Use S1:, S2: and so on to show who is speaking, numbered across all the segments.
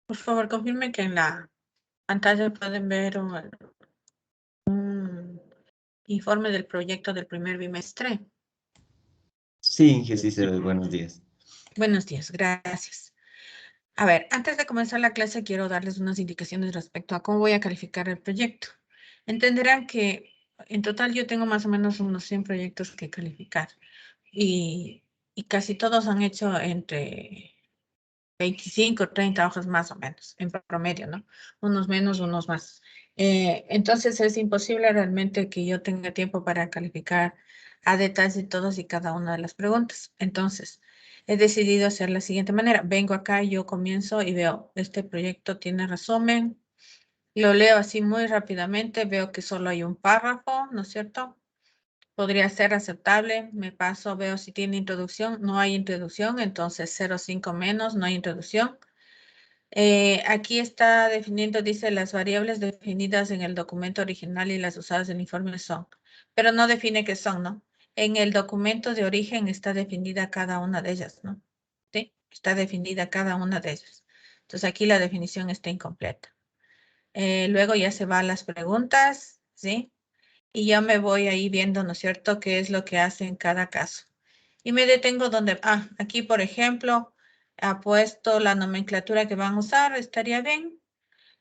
S1: Por favor, confirme que en la pantalla pueden ver un informe del proyecto del primer bimestre.
S2: Sí, que sí se ve. Buenos días.
S1: Buenos días, gracias. A ver, antes de comenzar la clase quiero darles unas indicaciones respecto a cómo voy a calificar el proyecto. Entenderán que en total yo tengo más o menos unos 100 proyectos que calificar y casi todos han hecho entre 25 o 30 hojas más o menos, en promedio, ¿no? Unos menos, unos más. Entonces es imposible realmente que yo tenga tiempo para calificar a detalle todas y cada una de las preguntas. Entonces, he decidido hacer la siguiente manera. Vengo acá, yo comienzo y veo, este proyecto tiene resumen, lo leo así muy rápidamente, veo que solo hay un párrafo, ¿no es cierto? Podría ser aceptable, me paso, veo si tiene introducción, no hay introducción, entonces 0,5 menos, no hay introducción. Aquí está definiendo, dice, las variables definidas en el documento original y las usadas en el informe son, pero no define qué son, ¿no? En el documento de origen está definida cada una de ellas, ¿no? ¿Sí? Está definida cada una de ellas. Entonces aquí la definición está incompleta. Luego ya se va a las preguntas, ¿sí? Y ya me voy ahí viendo, ¿no es cierto?, qué es lo que hace en cada caso. Y me detengo donde, aquí por ejemplo, ha puesto la nomenclatura que van a usar, estaría bien,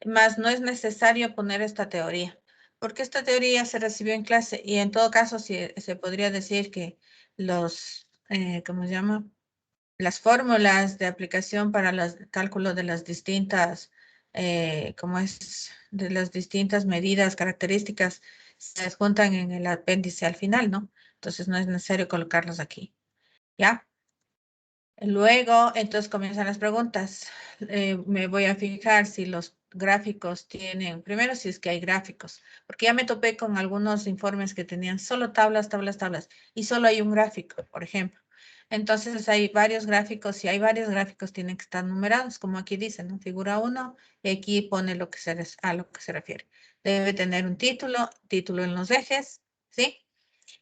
S1: más no es necesario poner esta teoría, porque esta teoría se recibió en clase y en todo caso se podría decir que ¿cómo se llama? Las fórmulas de aplicación para el cálculo de las distintas, ¿cómo es? De las distintas medidas, características, se juntan en el apéndice al final, ¿no? Entonces no es necesario colocarlos aquí, ¿ya? Luego, entonces comienzan las preguntas. Me voy a fijar si los gráficos tienen, primero si es que hay gráficos, porque ya me topé con algunos informes que tenían solo tablas, tablas, tablas, y solo hay un gráfico, por ejemplo. Entonces hay varios gráficos, si hay varios gráficos tienen que estar numerados, como aquí dice, ¿no? Figura 1, y aquí pone a lo que se refiere. Debe tener un título, título en los ejes, ¿sí?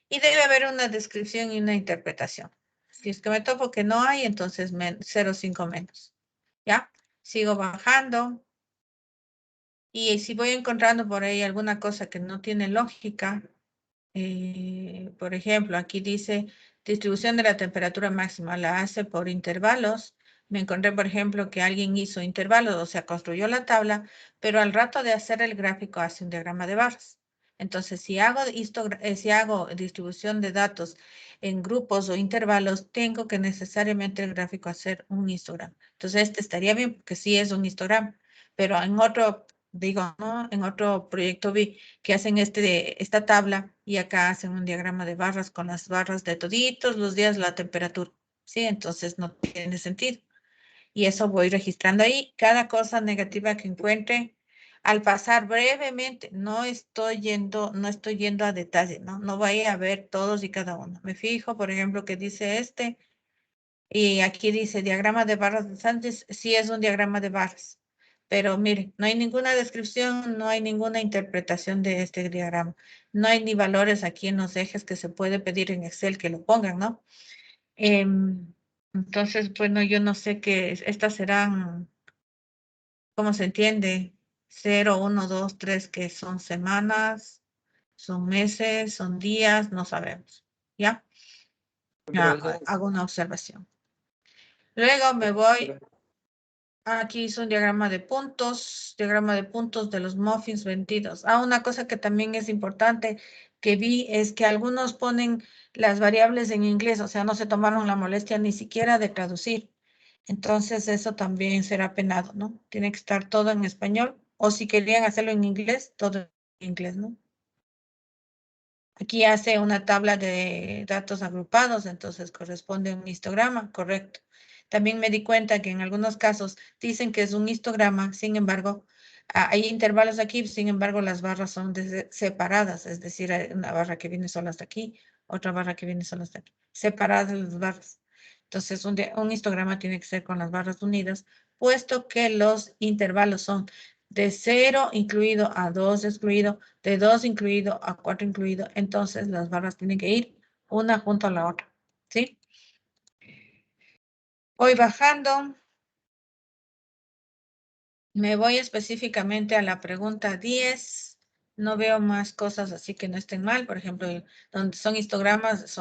S1: Y debe haber una descripción y una interpretación. Si es que me topo que no hay, entonces 0,5 menos. ¿Ya? Sigo bajando. Y si voy encontrando por ahí alguna cosa que no tiene lógica, por ejemplo, aquí dice distribución de la temperatura máxima, la hace por intervalos. Me encontré, por ejemplo, que alguien hizo intervalos, o sea, construyó la tabla, pero al rato de hacer el gráfico hace un diagrama de barras. Entonces, si hago distribución de datos en grupos o intervalos, tengo que necesariamente el gráfico hacer un histograma. Entonces, este estaría bien porque sí es un histograma, pero en otro, digo, ¿no? En otro proyecto vi que hacen esta tabla y acá hacen un diagrama de barras con las barras de toditos los días, la temperatura. Sí, entonces no tiene sentido. Y eso voy registrando ahí. Cada cosa negativa que encuentre, al pasar brevemente, no estoy yendo a detalle, ¿no? No voy a ver todos y cada uno. Me fijo, por ejemplo, que dice este, y aquí dice diagrama de barras de Sánchez, sí es un diagrama de barras. Pero miren, no hay ninguna descripción, no hay ninguna interpretación de este diagrama. No hay ni valores aquí en los ejes que se puede pedir en Excel que lo pongan, ¿no? Entonces, bueno, yo no sé estas serán, ¿cómo se entiende? 0, 1, 2, 3, que son semanas, son meses, son días, no sabemos. ¿Ya? Hago una observación. Luego me voy. Aquí hice un diagrama de puntos de los muffins vendidos. Una cosa que también es importante que vi es que algunos ponen las variables en inglés, o sea, no se tomaron la molestia ni siquiera de traducir. Entonces, eso también será penado, ¿no? Tiene que estar todo en español, o si querían hacerlo en inglés, todo en inglés, ¿no? Aquí hace una tabla de datos agrupados, entonces corresponde a un histograma, correcto. También me di cuenta que en algunos casos dicen que es un histograma, sin embargo, hay intervalos aquí, sin embargo, las barras son separadas, es decir, hay una barra que viene solo hasta aquí, otra barra que viene solo hasta aquí, separadas las barras. Entonces, un histograma tiene que ser con las barras unidas, puesto que los intervalos son de 0 incluido a 2 excluido, de 2 incluido a 4 incluido, entonces las barras tienen que ir una junto a la otra, ¿sí? Voy bajando Me voy específicamente a la pregunta 10. No veo más cosas así que no estén mal. Por ejemplo, donde son histogramas,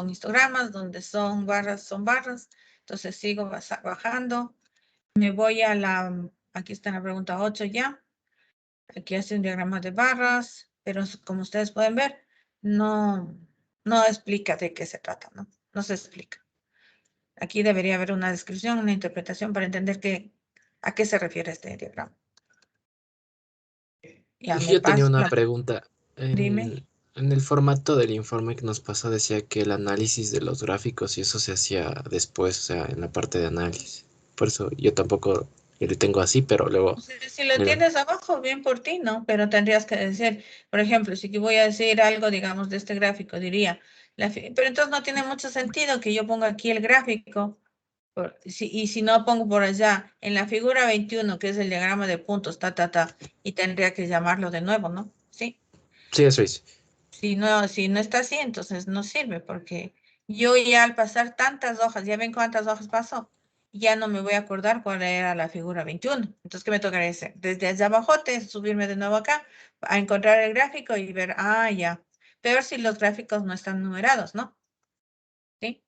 S1: donde son barras. Entonces sigo bajando. Me voy a aquí está la pregunta 8 ya. Aquí hace un diagrama de barras, pero como ustedes pueden ver, no, no explica de qué se trata, ¿no? No se explica. Aquí debería haber una descripción, una interpretación para entender a qué se refiere este diagrama. Ya me
S3: Yo tenía
S1: paso
S3: una pregunta.
S1: dime.
S3: En el formato del informe que nos pasó decía que el análisis de los gráficos y eso se hacía después, o sea, en la parte de análisis. Por eso yo tampoco lo tengo así, pero luego,
S1: Si lo
S3: mira,
S1: tienes abajo, bien por ti, ¿no? Pero tendrías que decir, por ejemplo, si que voy a decir algo, digamos, de este gráfico, diría, pero entonces no tiene mucho sentido que yo ponga aquí el gráfico, y si no pongo por allá, en la figura 21, que es el diagrama de puntos, y tendría que llamarlo de nuevo, ¿no? Sí.
S3: sí, eso es.
S1: Si no está así, entonces no sirve, porque yo ya al pasar tantas hojas, ya ven cuántas hojas pasó, ya no me voy a acordar cuál era la figura 21. Entonces, ¿qué me tocaría hacer? Desde allá abajo, subirme de nuevo acá, a encontrar el gráfico y ver, ya. Peor si los gráficos no están numerados, ¿no? ¿Sí?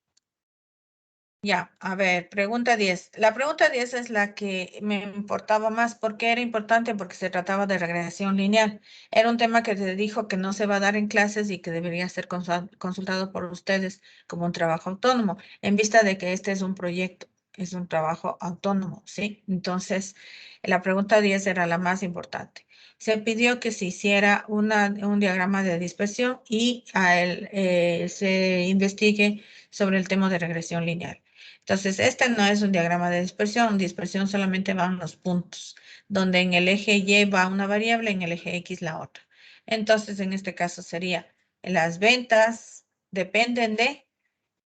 S1: Ya, a ver, pregunta 10. La pregunta 10 es la que me importaba más. ¿Por qué era importante? Porque se trataba de regresión lineal. Era un tema que se dijo que no se va a dar en clases y que debería ser consultado por ustedes como un trabajo autónomo, en vista de que este es un proyecto, es un trabajo autónomo, ¿sí? Entonces, la pregunta 10 era la más importante. Se pidió que se hiciera un diagrama de dispersión y se investigue sobre el tema de regresión lineal. Entonces, este no es un diagrama de dispersión solamente van los puntos, donde en el eje Y va una variable, en el eje X la otra. Entonces, en este caso sería, las ventas dependen de,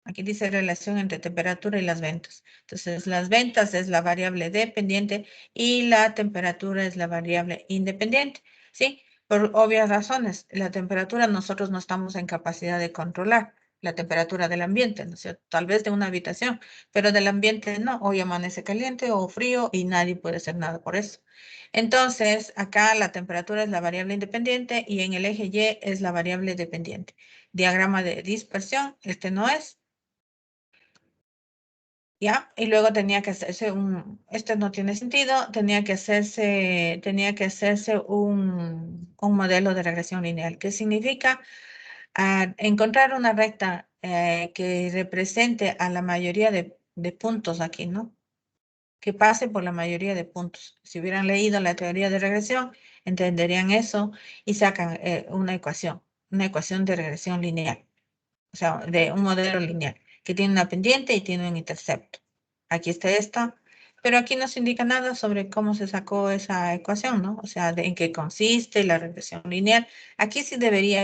S1: aquí dice relación entre temperatura y las ventas. Entonces, las ventas es la variable dependiente y la temperatura es la variable independiente, ¿sí? Por obvias razones, la temperatura nosotros no estamos en capacidad de controlar la temperatura del ambiente, ¿no es cierto? Tal vez de una habitación, pero del ambiente no. Hoy amanece caliente o frío y nadie puede hacer nada por eso. Entonces, acá la temperatura es la variable independiente y en el eje Y es la variable dependiente. Diagrama de dispersión, este no es. ¿Ya? Y luego tenía que hacerse esto no tiene sentido, tenía que hacerse un modelo de regresión lineal, que significa encontrar una recta que represente a la mayoría de puntos aquí, ¿no? Que pase por la mayoría de puntos. Si hubieran leído la teoría de regresión, entenderían eso y sacan una ecuación de regresión lineal, o sea, de un modelo lineal, que tiene una pendiente y tiene un intercepto. Aquí está esta, pero aquí no se indica nada sobre cómo se sacó esa ecuación, ¿no? O sea, en qué consiste la regresión lineal. Aquí sí debería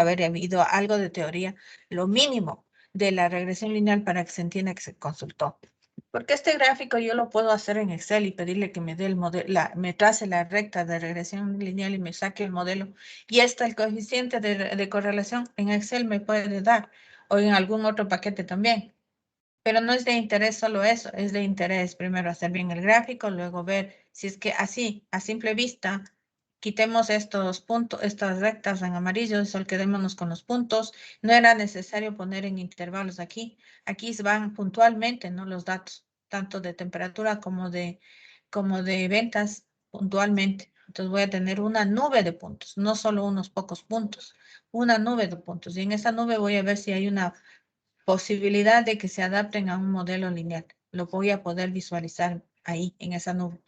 S1: haber habido algo de teoría, lo mínimo de la regresión lineal para que se entienda que se consultó. Porque este gráfico yo lo puedo hacer en Excel y pedirle que me dé el modelo, me trace la recta de regresión lineal y me saque el modelo. Y hasta el coeficiente de correlación en Excel me puede dar, o en algún otro paquete también. Pero no es de interés solo eso, es de interés primero hacer bien el gráfico, luego ver si es que así, a simple vista, quitemos estos puntos, estas rectas en amarillo, solo quedémonos con los puntos. No era necesario poner en intervalos aquí. Aquí se van puntualmente, ¿no? Los datos, tanto de temperatura como de ventas puntualmente. Entonces voy a tener una nube de puntos, no solo unos pocos puntos, una nube de puntos. Y en esa nube voy a ver si hay una posibilidad de que se adapten a un modelo lineal. Lo voy a poder visualizar ahí en esa nube.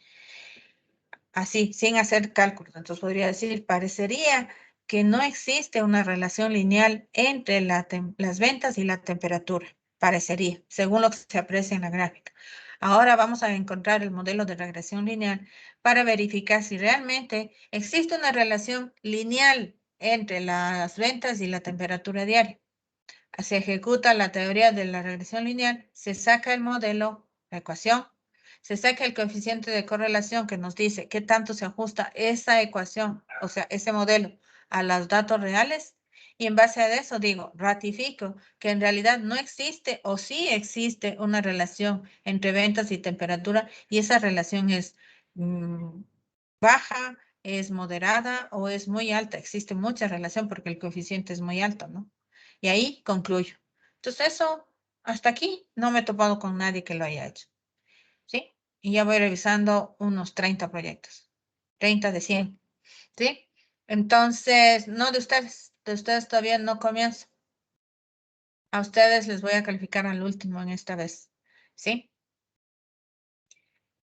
S1: Así, sin hacer cálculos. Entonces podría decir, parecería que no existe una relación lineal entre las ventas y la temperatura. Parecería, según lo que se aprecia en la gráfica. Ahora vamos a encontrar el modelo de regresión lineal para verificar si realmente existe una relación lineal entre las ventas y la temperatura diaria. Se ejecuta la teoría de la regresión lineal, se saca el modelo, la ecuación, se saca el coeficiente de correlación que nos dice qué tanto se ajusta esa ecuación, o sea, ese modelo a los datos reales. Y en base a eso digo, ratifico que en realidad no existe o sí existe una relación entre ventas y temperatura y esa relación es baja, es moderada o es muy alta. Existe mucha relación porque el coeficiente es muy alto, ¿no? Y ahí concluyo. Entonces eso, hasta aquí no me he topado con nadie que lo haya hecho. ¿Sí? Y ya voy revisando unos 30 proyectos. 30 de 100. ¿Sí? Entonces, no de ustedes todavía no comienzo. A ustedes les voy a calificar al último en esta vez. ¿Sí?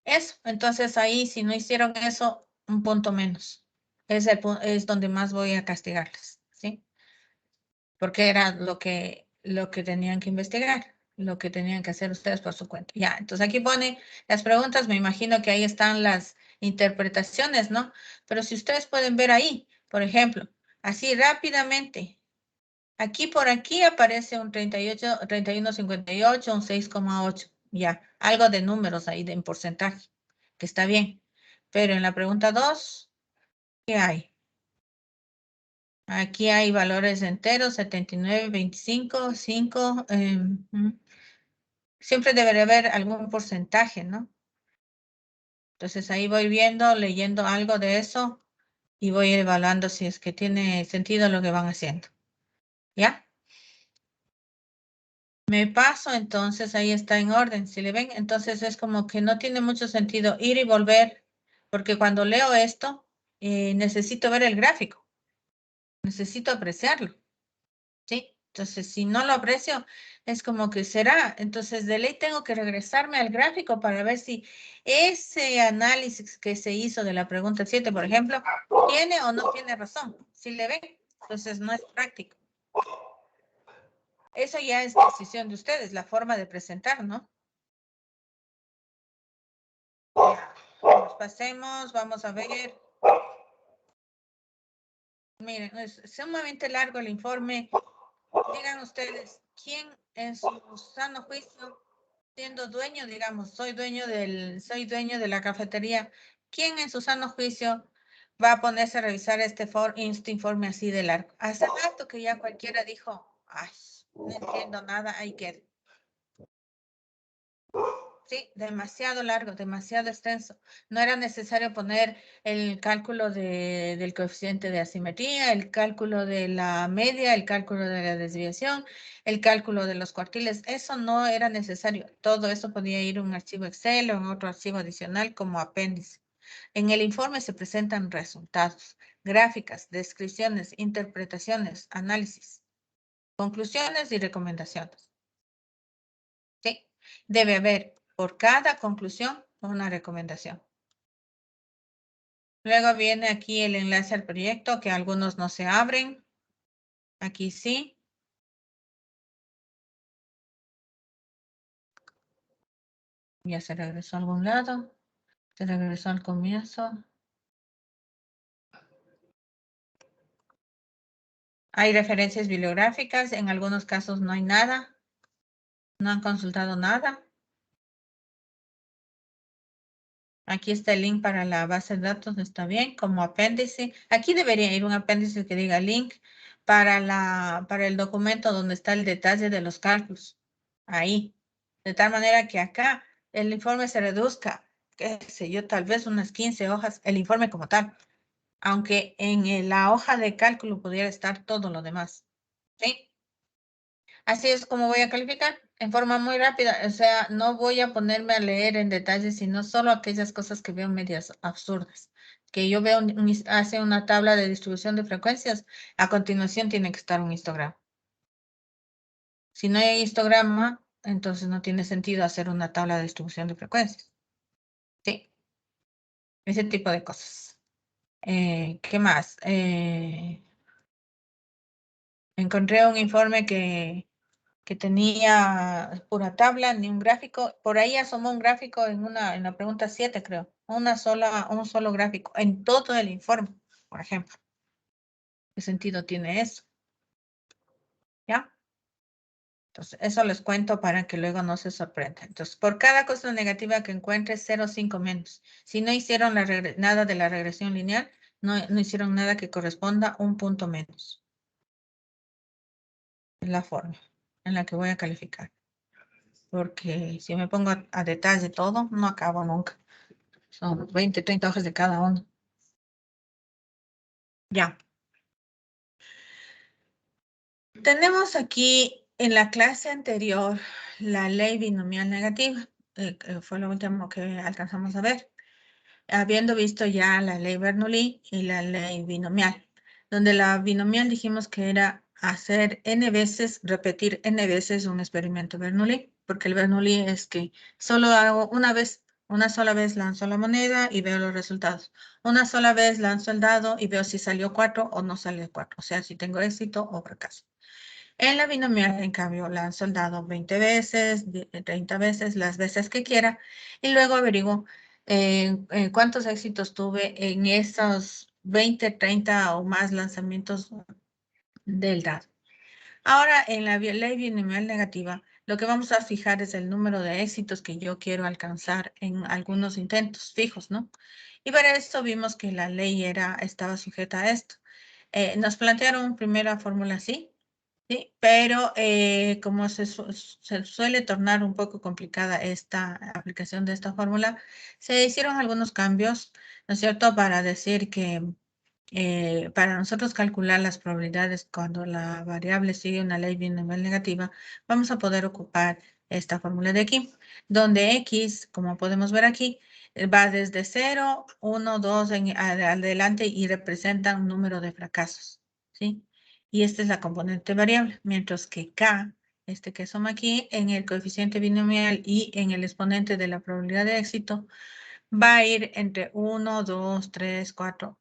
S1: Eso. Entonces ahí, si no hicieron eso, un punto menos. Es donde más voy a castigarles. ¿Sí? Porque era lo que tenían que investigar, lo que tenían que hacer ustedes por su cuenta. Ya, entonces aquí pone las preguntas, me imagino que ahí están las interpretaciones, ¿no? Pero si ustedes pueden ver ahí, por ejemplo, así rápidamente, aquí por aquí aparece un 38, 31,58, un 6,8, ya, algo de números ahí en porcentaje, que está bien. Pero en la pregunta 2, ¿qué hay? Aquí hay valores enteros, 79, 25, 5. Siempre debería haber algún porcentaje, ¿no? Entonces ahí voy viendo, leyendo algo de eso y voy evaluando si es que tiene sentido lo que van haciendo. ¿Ya? Me paso, entonces ahí está en orden. Si le ven, entonces es como que no tiene mucho sentido ir y volver, porque cuando leo esto, necesito ver el gráfico, necesito apreciarlo. ¿Sí? Entonces, si no lo aprecio, es como que será. Entonces, de ley tengo que regresarme al gráfico para ver si ese análisis que se hizo de la pregunta 7, por ejemplo, tiene o no tiene razón. Si le ven, entonces no es práctico. Eso ya es decisión de ustedes, la forma de presentar, ¿no? Ya, nos pasemos, vamos a ver. Miren, es sumamente largo el informe. Digan ustedes, ¿quién en su sano juicio, siendo dueño, digamos, soy dueño de la cafetería, quién en su sano juicio va a ponerse a revisar este informe así de largo? Hace rato que ya cualquiera dijo, ay, no entiendo nada, ahí queda. Sí, demasiado largo, demasiado extenso. No era necesario poner el cálculo del coeficiente de asimetría, el cálculo de la media, el cálculo de la desviación, el cálculo de los cuartiles. Eso no era necesario. Todo eso podía ir en un archivo Excel o en otro archivo adicional como apéndice. En el informe se presentan resultados, gráficas, descripciones, interpretaciones, análisis, conclusiones y recomendaciones. ¿Sí? Debe haber por cada conclusión una recomendación. Luego viene aquí el enlace al proyecto, que algunos no se abren. Aquí sí. Ya se regresó a algún lado. Se regresó al comienzo. Hay referencias bibliográficas. En algunos casos no hay nada. No han consultado nada. Aquí está el link para la base de datos, está bien, como apéndice. Aquí debería ir un apéndice que diga link para el documento donde está el detalle de los cálculos. Ahí. De tal manera que acá el informe se reduzca, qué sé yo, tal vez unas 15 hojas, el informe como tal. Aunque en la hoja de cálculo pudiera estar todo lo demás. ¿Sí? Así es como voy a calificar, en forma muy rápida. O sea, no voy a ponerme a leer en detalle, sino solo aquellas cosas que veo medias absurdas. Que yo veo, hace una tabla de distribución de frecuencias, a continuación tiene que estar un histograma. Si no hay histograma, entonces no tiene sentido hacer una tabla de distribución de frecuencias. Sí, ese tipo de cosas. ¿Qué más? Encontré un informe que tenía pura tabla, ni un gráfico. Por ahí asomó un gráfico en la pregunta 7, creo. Un solo gráfico en todo el informe, por ejemplo. ¿Qué sentido tiene eso? ¿Ya? Entonces, eso les cuento para que luego no se sorprendan. Entonces, por cada cosa negativa que encuentre, 0,5 menos. Si no hicieron nada de la regresión lineal, no hicieron nada que corresponda, un punto menos. Es la forma en la que voy a calificar. Porque si me pongo a detalle todo, no acabo nunca. Son 20, 30 hojas de cada uno. Ya. Tenemos aquí en la clase anterior la ley binomial negativa. Fue lo último que alcanzamos a ver. Habiendo visto ya la ley Bernoulli y la ley binomial, donde la binomial dijimos que era hacer n veces, repetir n veces un experimento Bernoulli, porque el Bernoulli es que solo hago una vez, una sola vez lanzo la moneda y veo los resultados. Una sola vez lanzo el dado y veo si salió 4 o no salió 4, o sea, si tengo éxito o fracaso. En la binomial, en cambio, lanzo el dado 20 veces, 30 veces, las veces que quiera, y luego averiguo cuántos éxitos tuve en esos 20, 30 o más lanzamientos del dado. Ahora, en la ley binomial negativa, lo que vamos a fijar es el número de éxitos que yo quiero alcanzar en algunos intentos fijos, ¿no? Y para esto vimos que la ley estaba sujeta a esto. Nos plantearon primera fórmula así, ¿sí? Pero como se suele tornar un poco complicada esta aplicación de esta fórmula, se hicieron algunos cambios, ¿no es cierto?, para decir que para nosotros calcular las probabilidades cuando la variable sigue una ley binomial negativa, vamos a poder ocupar esta fórmula de aquí, donde x, como podemos ver aquí, va desde 0, 1, 2 adelante y representa un número de fracasos, ¿sí? Y esta es la componente variable, mientras que k, este que suma aquí, en el coeficiente binomial y en el exponente de la probabilidad de éxito, va a ir entre 1, 2, 3, 4,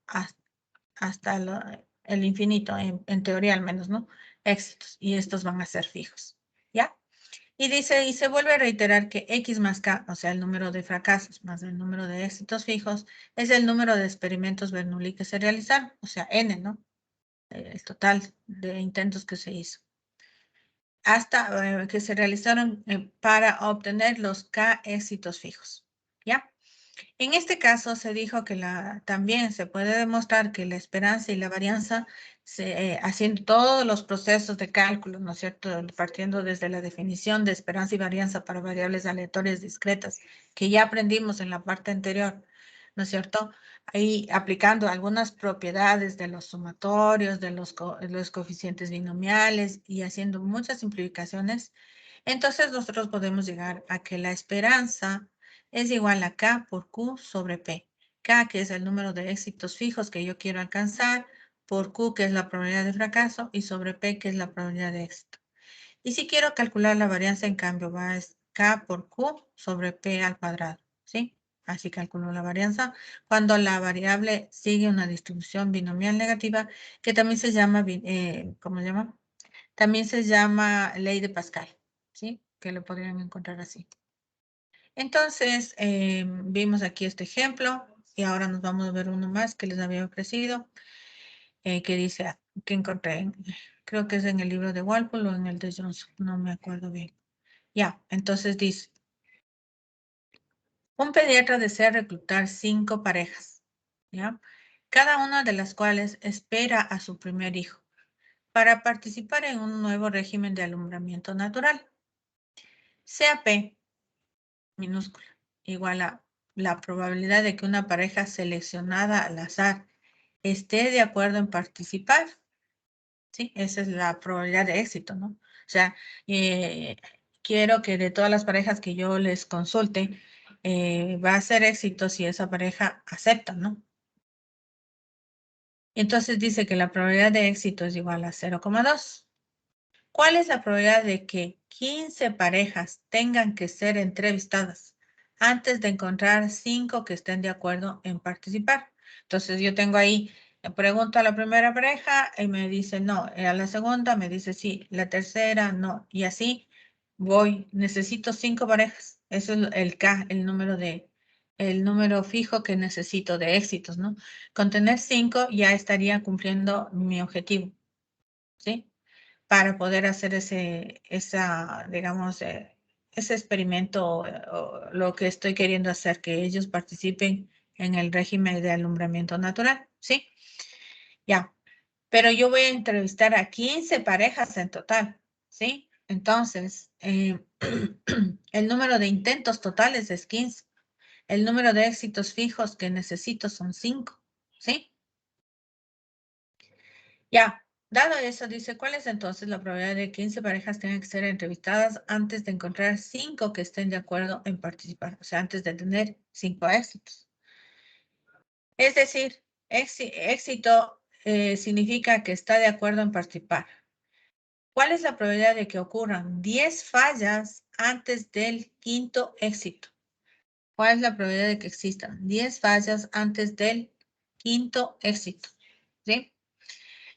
S1: hasta el infinito, en teoría al menos, ¿no? Éxitos, y estos van a ser fijos, ¿ya? Y dice, y se vuelve a reiterar que x más k, o sea, el número de fracasos más el número de éxitos fijos, es el número de experimentos Bernoulli que se realizaron, o sea, n, ¿no? El total de intentos que se hizo. Hasta que se realizaron para obtener los k éxitos fijos, ¿ya? En este caso se dijo que también se puede demostrar que la esperanza y la varianza, haciendo todos los procesos de cálculo, ¿no es cierto?, partiendo desde la definición de esperanza y varianza para variables aleatorias discretas, que ya aprendimos en la parte anterior, ¿no es cierto?, ahí aplicando algunas propiedades de los sumatorios, de los coeficientes binomiales y haciendo muchas simplificaciones, entonces nosotros podemos llegar a que la esperanza es igual a K por Q sobre P. K, que es el número de éxitos fijos que yo quiero alcanzar, por Q, que es la probabilidad de fracaso, y sobre P, que es la probabilidad de éxito. Y si quiero calcular la varianza, en cambio, va a ser K por Q sobre P al cuadrado, ¿sí? Así calculo la varianza cuando la variable sigue una distribución binomial negativa, que también se llama, ¿cómo se llama? También se llama ley de Pascal, ¿sí? Que lo podrían encontrar así. Entonces, vimos aquí este ejemplo y ahora nos vamos a ver uno más que les había ofrecido, que dice, que encontré, creo que es en el libro de Walpole o en el de Johnson, no me acuerdo bien. Ya, entonces dice, un pediatra desea reclutar 5 parejas, ¿ya? Cada una de las cuales espera a su primer hijo para participar en un nuevo régimen de alumbramiento natural. Sea P minúscula igual a la probabilidad de que una pareja seleccionada al azar esté de acuerdo en participar, ¿sí? Esa es la probabilidad de éxito, ¿no? O sea, quiero que de todas las parejas que yo les consulte, va a ser éxito si esa pareja acepta, ¿no? Entonces dice que la probabilidad de éxito es igual a 0,2. ¿Cuál es la probabilidad de que 15 parejas tengan que ser entrevistadas antes de encontrar 5 que estén de acuerdo en participar? Entonces yo tengo ahí, pregunto a la primera pareja y me dice no, a la segunda me dice sí, la tercera no, y así voy, necesito 5 parejas. Eso es el K, el número fijo que necesito de éxitos, ¿no? Con tener 5 ya estaría cumpliendo mi objetivo, ¿sí? Para poder hacer digamos, ese experimento o lo que estoy queriendo hacer, que ellos participen en el régimen de alumbramiento natural, ¿sí? Ya, pero yo voy a entrevistar a 15 parejas en total, ¿sí? Entonces, el número de intentos totales es 15. el número de éxitos fijos que necesito son 5, ¿sí? Ya, dado eso, dice, ¿cuál es entonces la probabilidad de que 15 parejas tengan que ser entrevistadas antes de encontrar 5 que estén de acuerdo en participar? O sea, antes de tener 5 éxitos. Es decir, éxito significa que está de acuerdo en participar. ¿Cuál es la probabilidad de que ocurran 10 fallas antes del quinto éxito? ¿Cuál es la probabilidad de que existan 10 fallas antes del quinto éxito? ¿Sí?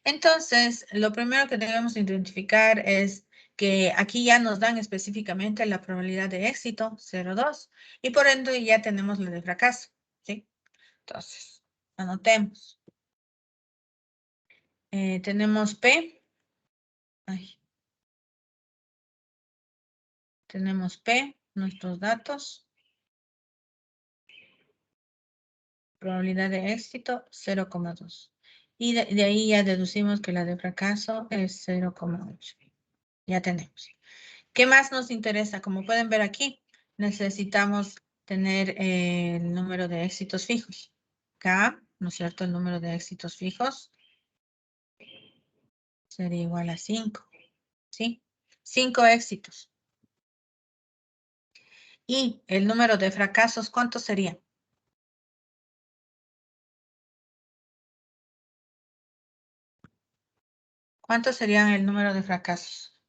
S1: Entonces, lo primero que debemos identificar es que aquí ya nos dan específicamente la probabilidad de éxito, 0,2, y por ende ya tenemos la de fracaso, ¿sí? Entonces, anotemos. Tenemos P. Ay. Tenemos P, nuestros datos. Probabilidad de éxito, 0,2. Y de ahí ya deducimos que la de fracaso es 0,8. Ya tenemos. ¿Qué más nos interesa? Como pueden ver aquí, necesitamos tener el número de éxitos fijos. K, ¿no es cierto? El número de éxitos fijos sería igual a 5. ¿Sí? 5 éxitos. Y el número de fracasos, ¿cuánto sería? ¿Cuánto serían el número de fracasos?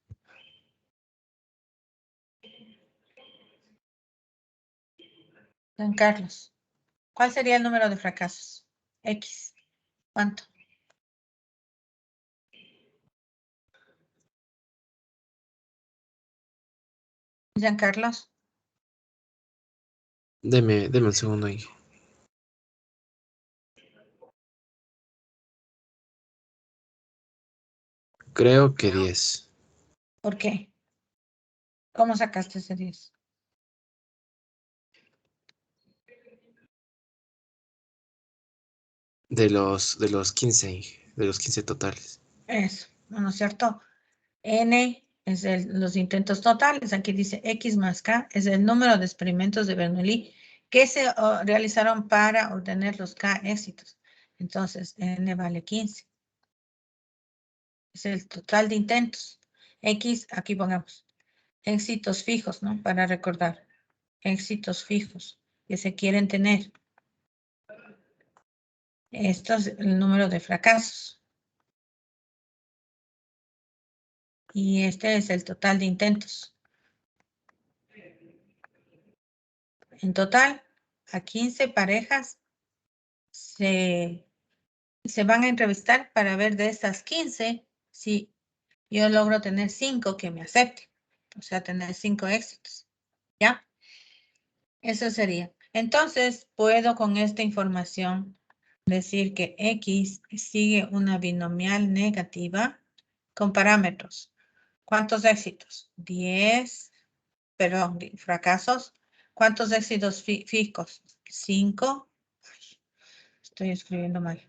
S1: Don Carlos, ¿cuál sería el número de fracasos? X. ¿Cuánto? Giancarlos.
S3: Deme un segundo ahí. Creo que 10.
S1: ¿Por qué? ¿Cómo sacaste ese 10?
S3: De los 15, de los 15 totales.
S1: Eso, ¿no es cierto? N es los intentos totales. Aquí dice X más K es el número de experimentos de Bernoulli que se realizaron para obtener los K éxitos. Entonces, N vale 15. Es el total de intentos. X, aquí pongamos éxitos fijos, ¿no? Para recordar. Éxitos fijos que se quieren tener. Esto es el número de fracasos. Y este es el total de intentos. En total, a 15 parejas se van a entrevistar para ver de estas 15 si yo logro tener 5 que me acepten. O sea, tener 5 éxitos. ¿Ya? Eso sería. Entonces, puedo con esta información decir que X sigue una binomial negativa con parámetros. ¿Cuántos éxitos? 10, perdón, fracasos. ¿Cuántos éxitos fijos? 5. Estoy escribiendo mal.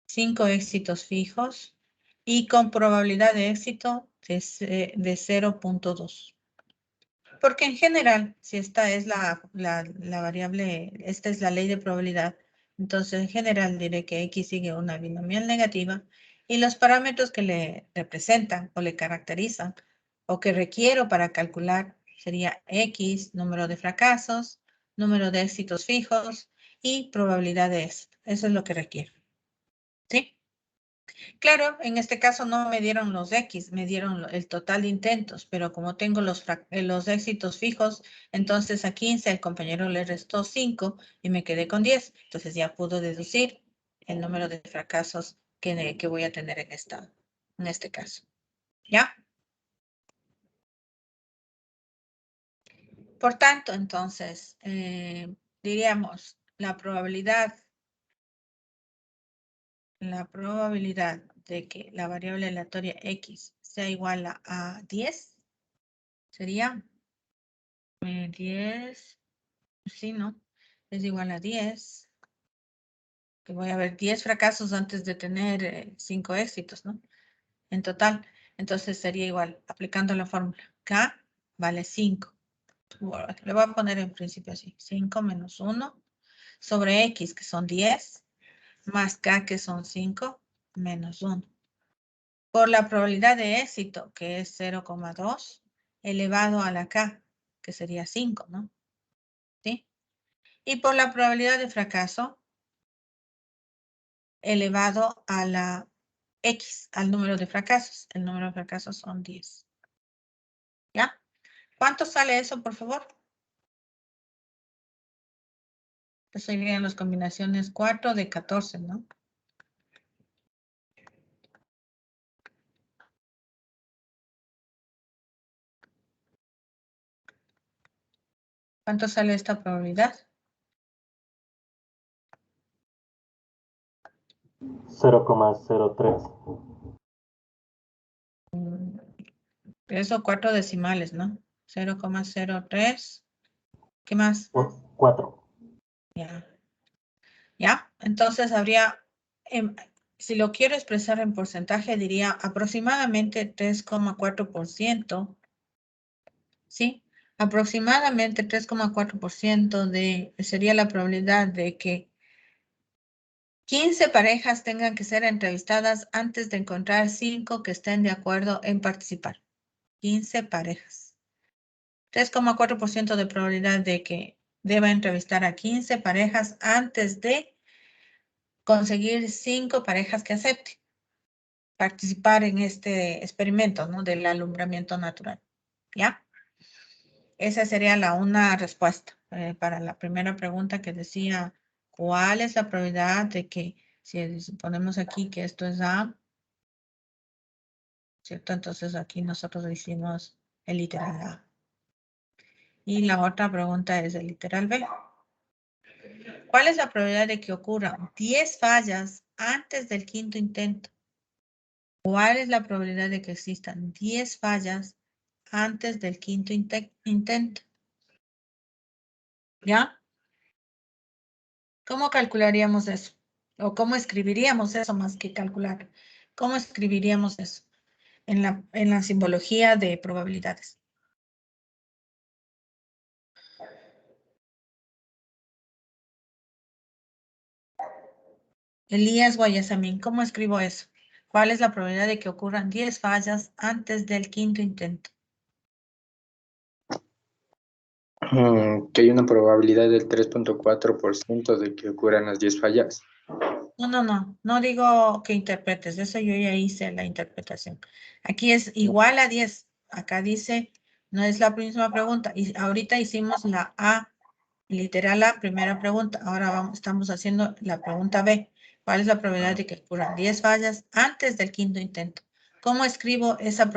S1: 5 éxitos fijos y con probabilidad de éxito de 0,2. Porque en general, si esta es la variable, esta es la ley de probabilidad, entonces en general diré que X sigue una binomial negativa y los parámetros que le representan o le caracterizan o que requiero para calcular sería X, número de fracasos, número de éxitos fijos y probabilidad de éxito. Eso es lo que requiero. ¿Sí? Claro, en este caso no me dieron los X, me dieron el total de intentos, pero como tengo los éxitos fijos, entonces a 15 el compañero le restó 5 y me quedé con 10. Entonces ya puedo deducir el número de fracasos que voy a tener en este caso. ¿Ya? Por tanto, entonces, diríamos la probabilidad de que la variable aleatoria X sea igual a 10 sería 10, sí, ¿no? Es igual a 10. Que voy a ver 10 fracasos antes de tener 5 éxitos, ¿no? En total. Entonces sería igual, aplicando la fórmula. K vale 5. Bueno, le voy a poner en principio así. 5 menos 1 sobre X, que son 10, más K, que son 5, menos 1. Por la probabilidad de éxito, que es 0,2, elevado a la K, que sería 5, ¿no? ¿Sí? Y por la probabilidad de fracaso, elevado a la X, al número de fracasos. El número de fracasos son 10. ¿Ya? ¿Cuánto sale eso, por favor? Pues serían las combinaciones 4 de 14, ¿no? ¿Cuánto sale esta probabilidad?
S4: 0,03.
S1: Eso 4 decimales, ¿no? 0,03. ¿Qué más?
S4: 4.
S1: Ya. ¿Ya? Entonces habría, si lo quiero expresar en porcentaje, diría aproximadamente 3,4%. ¿Sí? Aproximadamente 3,4% sería la probabilidad de que 15 parejas tengan que ser entrevistadas antes de encontrar 5 que estén de acuerdo en participar. 15 parejas. 3,4% de probabilidad de que deba entrevistar a 15 parejas antes de conseguir 5 parejas que acepten participar en este experimento, ¿no? Del alumbramiento natural. ¿Ya? Esa sería una respuesta para la primera pregunta que decía, ¿cuál es la probabilidad de que, si ponemos aquí que esto es A, ¿cierto? Entonces aquí nosotros decimos el literal A. Y la otra pregunta es el literal B. ¿Cuál es la probabilidad de que ocurran 10 fallas antes del quinto intento? ¿Cuál es la probabilidad de que existan 10 fallas antes del quinto intento? ¿Ya? ¿Cómo calcularíamos eso? ¿O cómo escribiríamos eso más que calcular? ¿Cómo escribiríamos eso en la simbología de probabilidades? Elías Guayasamín, ¿cómo escribo eso? ¿Cuál es la probabilidad de que ocurran 10 fallas antes del quinto intento?
S5: Que hay una probabilidad del 3,4% de que ocurran las 10 fallas.
S1: No digo que interpretes, eso yo ya hice la interpretación. Aquí es igual a 10, acá dice, no es la misma pregunta, y ahorita hicimos la A, literal A, primera pregunta, ahora estamos haciendo la pregunta B. ¿Cuál es la probabilidad de que ocurran 10 fallas antes del quinto intento? ¿Cómo escribo esa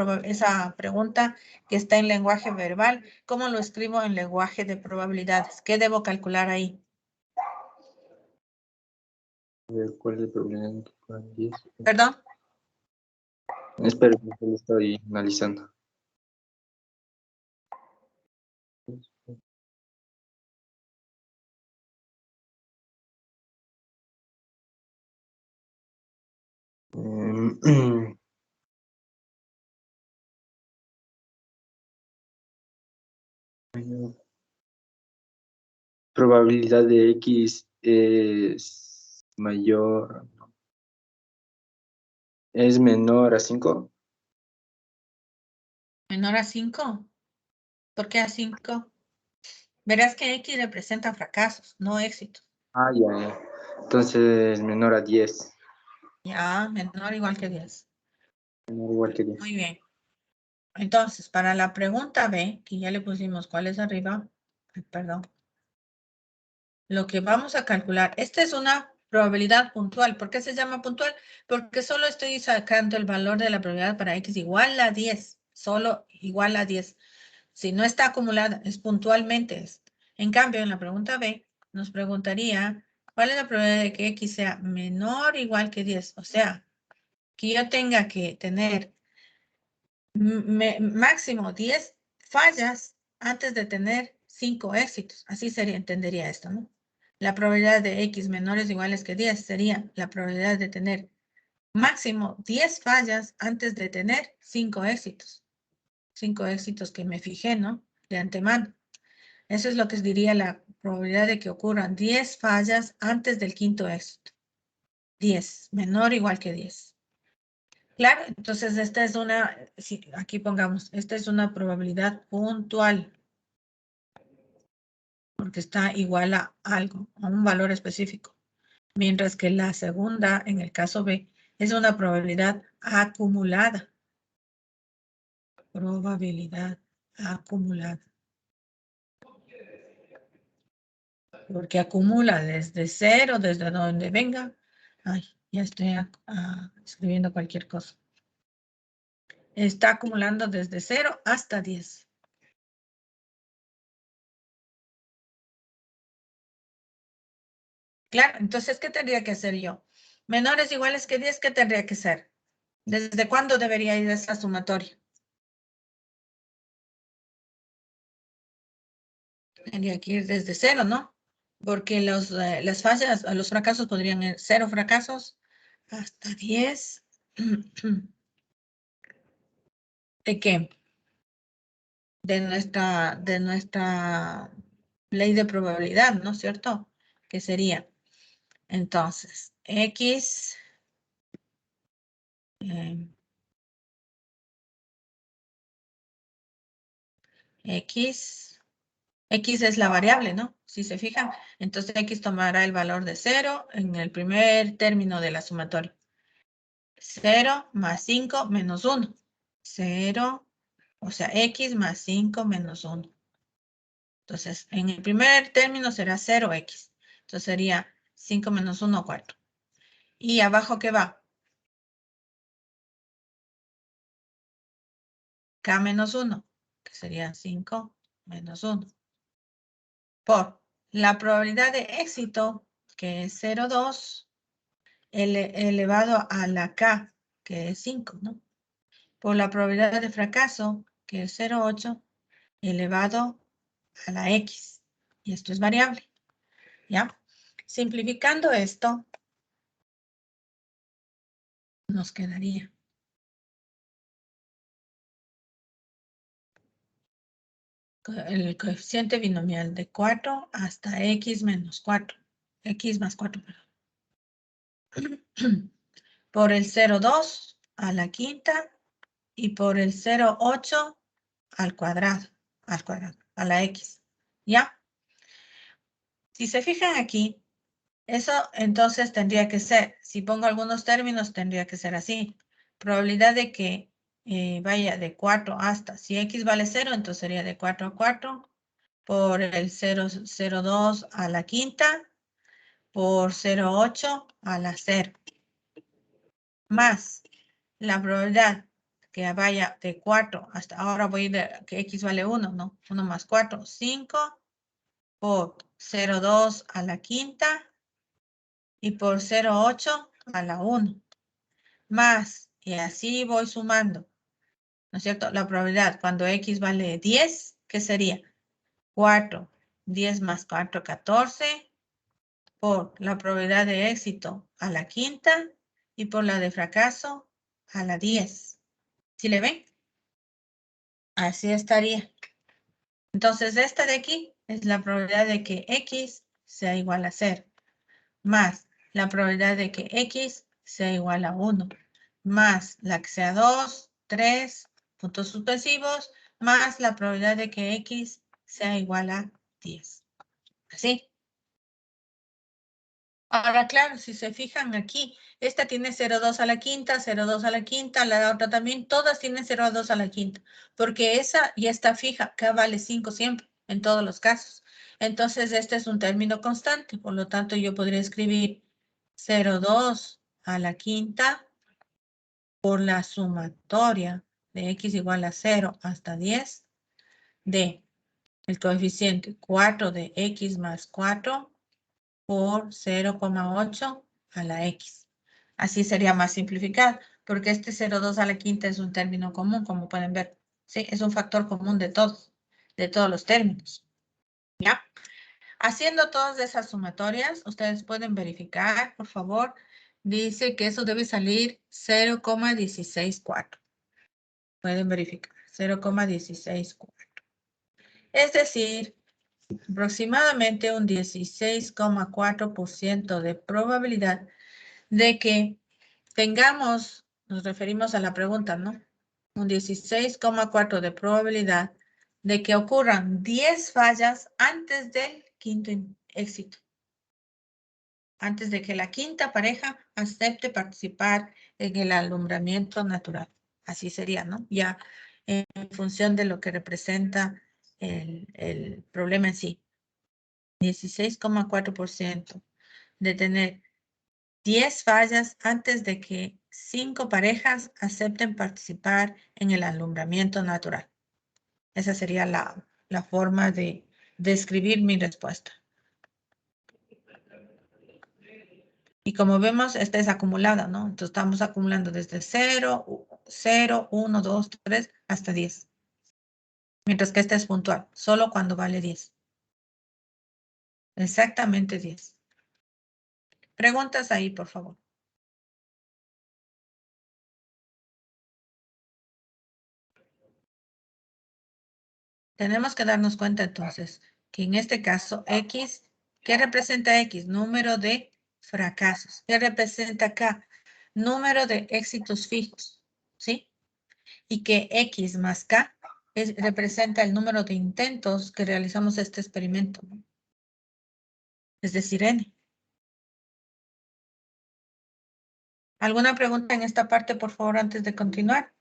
S1: pregunta que está en lenguaje verbal? ¿Cómo lo escribo en lenguaje de probabilidades? ¿Qué debo calcular ahí?
S5: ¿Cuál es la probabilidad de que ocurran 10?
S1: ¿Perdón?
S5: Espera, lo estoy analizando. Probabilidad de X es mayor, es menor a 5.
S1: ¿Menor a 5? ¿Por qué a 5? Verás que X representa fracasos, no éxitos.
S5: Ya. Entonces, menor a 10.
S1: Ya, menor o igual que 10.
S5: Menor o igual que 10.
S1: Muy bien. Entonces, para la pregunta B, que ya le pusimos cuál es arriba, perdón. Lo que vamos a calcular, esta es una probabilidad puntual. ¿Por qué se llama puntual? Porque solo estoy sacando el valor de la probabilidad para X igual a 10. Solo igual a 10. Si no está acumulada, es puntualmente. En cambio, en la pregunta B, nos preguntaría, ¿cuál es la probabilidad de que X sea menor o igual que 10? O sea, que yo tenga que tener máximo 10 fallas antes de tener 5 éxitos. Así entendería esto, ¿no? La probabilidad de X menores o iguales que 10 sería la probabilidad de tener máximo 10 fallas antes de tener 5 éxitos. 5 éxitos que me fijé, ¿no? De antemano. Eso es lo que diría la probabilidad de que ocurran 10 fallas antes del quinto éxito. 10, menor o igual que 10. Claro, entonces esta es una, si aquí pongamos, esta es una probabilidad puntual. Porque está igual a algo, a un valor específico. Mientras que la segunda, en el caso B, es una probabilidad acumulada. Probabilidad acumulada. Porque acumula desde cero, desde donde venga. Ay, ya estoy escribiendo cualquier cosa. Está acumulando desde 0 hasta 10. Claro, entonces, ¿qué tendría que hacer yo? Menores iguales que 10, ¿qué tendría que ser? ¿Desde cuándo debería ir esa sumatoria? Tendría que ir desde 0, ¿no? Porque las fallas, los fracasos podrían ir 0 fracasos hasta 10. ¿De qué? De nuestra ley de probabilidad, ¿no es cierto? Que sería, entonces, X X es la variable, ¿no? Si se fijan, entonces X tomará el valor de 0 en el primer término de la sumatoria. 0 más 5 menos 1. 0, o sea, X más 5 menos 1. Entonces, en el primer término será 0X. Entonces sería 5 menos 1, 4. ¿Y abajo qué va? K menos 1, que sería 5 menos 1. Por la probabilidad de éxito, que es 0,2, elevado a la K, que es 5, ¿no? Por la probabilidad de fracaso, que es 0,8, elevado a la X. Y esto es variable. ¿Ya? Simplificando esto, nos quedaría el coeficiente binomial de 4 hasta X menos 4. X más 4, perdón. Por el 0,2 a la quinta y por el 0,8 al cuadrado, a la X. ¿Ya? Si se fijan aquí, eso entonces tendría que ser, si pongo algunos términos, tendría que ser así. Probabilidad de que vaya de 4 hasta, si X vale 0, entonces sería de 4 a 4 por el 0,02 a la quinta por 0,8 a la 0. Más la probabilidad que vaya de 4 hasta, ahora voy de que X vale 1, ¿no? 1 más 4, 5 por 0,2 a la quinta y por 0,8 a la 1. Más, y así voy sumando, ¿no es cierto? La probabilidad cuando X vale 10, ¿qué sería? 4, 10 más 4, 14, por la probabilidad de éxito a la quinta y por la de fracaso a la 10. ¿Sí le ven? Así estaría. Entonces, esta de aquí es la probabilidad de que X sea igual a 0, más la probabilidad de que X sea igual a 1, más la que sea 2, 3, puntos suspensivos, más la probabilidad de que X sea igual a 10. ¿Así? Ahora, claro, si se fijan aquí, esta tiene 0,2 a la quinta, 0,2 a la quinta, la otra también, todas tienen 0,2 a la quinta, porque esa ya está fija, K vale 5 siempre, en todos los casos. Entonces, este es un término constante, por lo tanto, yo podría escribir 0,2 a la quinta por la sumatoria de X igual a 0 hasta 10 de el coeficiente 4 de X más 4 por 0,8 a la X. Así sería más simplificado, porque este 0,2 a la quinta es un término común, como pueden ver. Sí, es un factor común de todos los términos. ¿Ya? Haciendo todas esas sumatorias, ustedes pueden verificar, por favor. Dice que eso debe salir 0,164. Pueden verificar, 0,164. Es decir, aproximadamente un 16,4% de probabilidad de que tengamos, nos referimos a la pregunta, ¿no? Un 16,4% de probabilidad de que ocurran 10 fallas antes del quinto éxito. Antes de que la quinta pareja acepte participar en el alumbramiento natural. Así sería, ¿no? Ya en función de lo que representa el problema en sí. 16,4% de tener 10 fallas antes de que 5 parejas acepten participar en el alumbramiento natural. Esa sería la forma de describir mi respuesta. Y como vemos, esta es acumulada, ¿no? Entonces estamos acumulando desde 0, 0, 1, 2, 3, hasta 10. Mientras que esta es puntual, solo cuando vale 10. Exactamente 10. Preguntas ahí, por favor. Tenemos que darnos cuenta entonces que en este caso X, ¿qué representa X? Número de fracasos. ¿Qué representa acá? Número de éxitos fijos, ¿sí? Y que X más K representa el número de intentos que realizamos este experimento, ¿no? Es decir, N. ¿Alguna pregunta en esta parte, por favor, antes de continuar?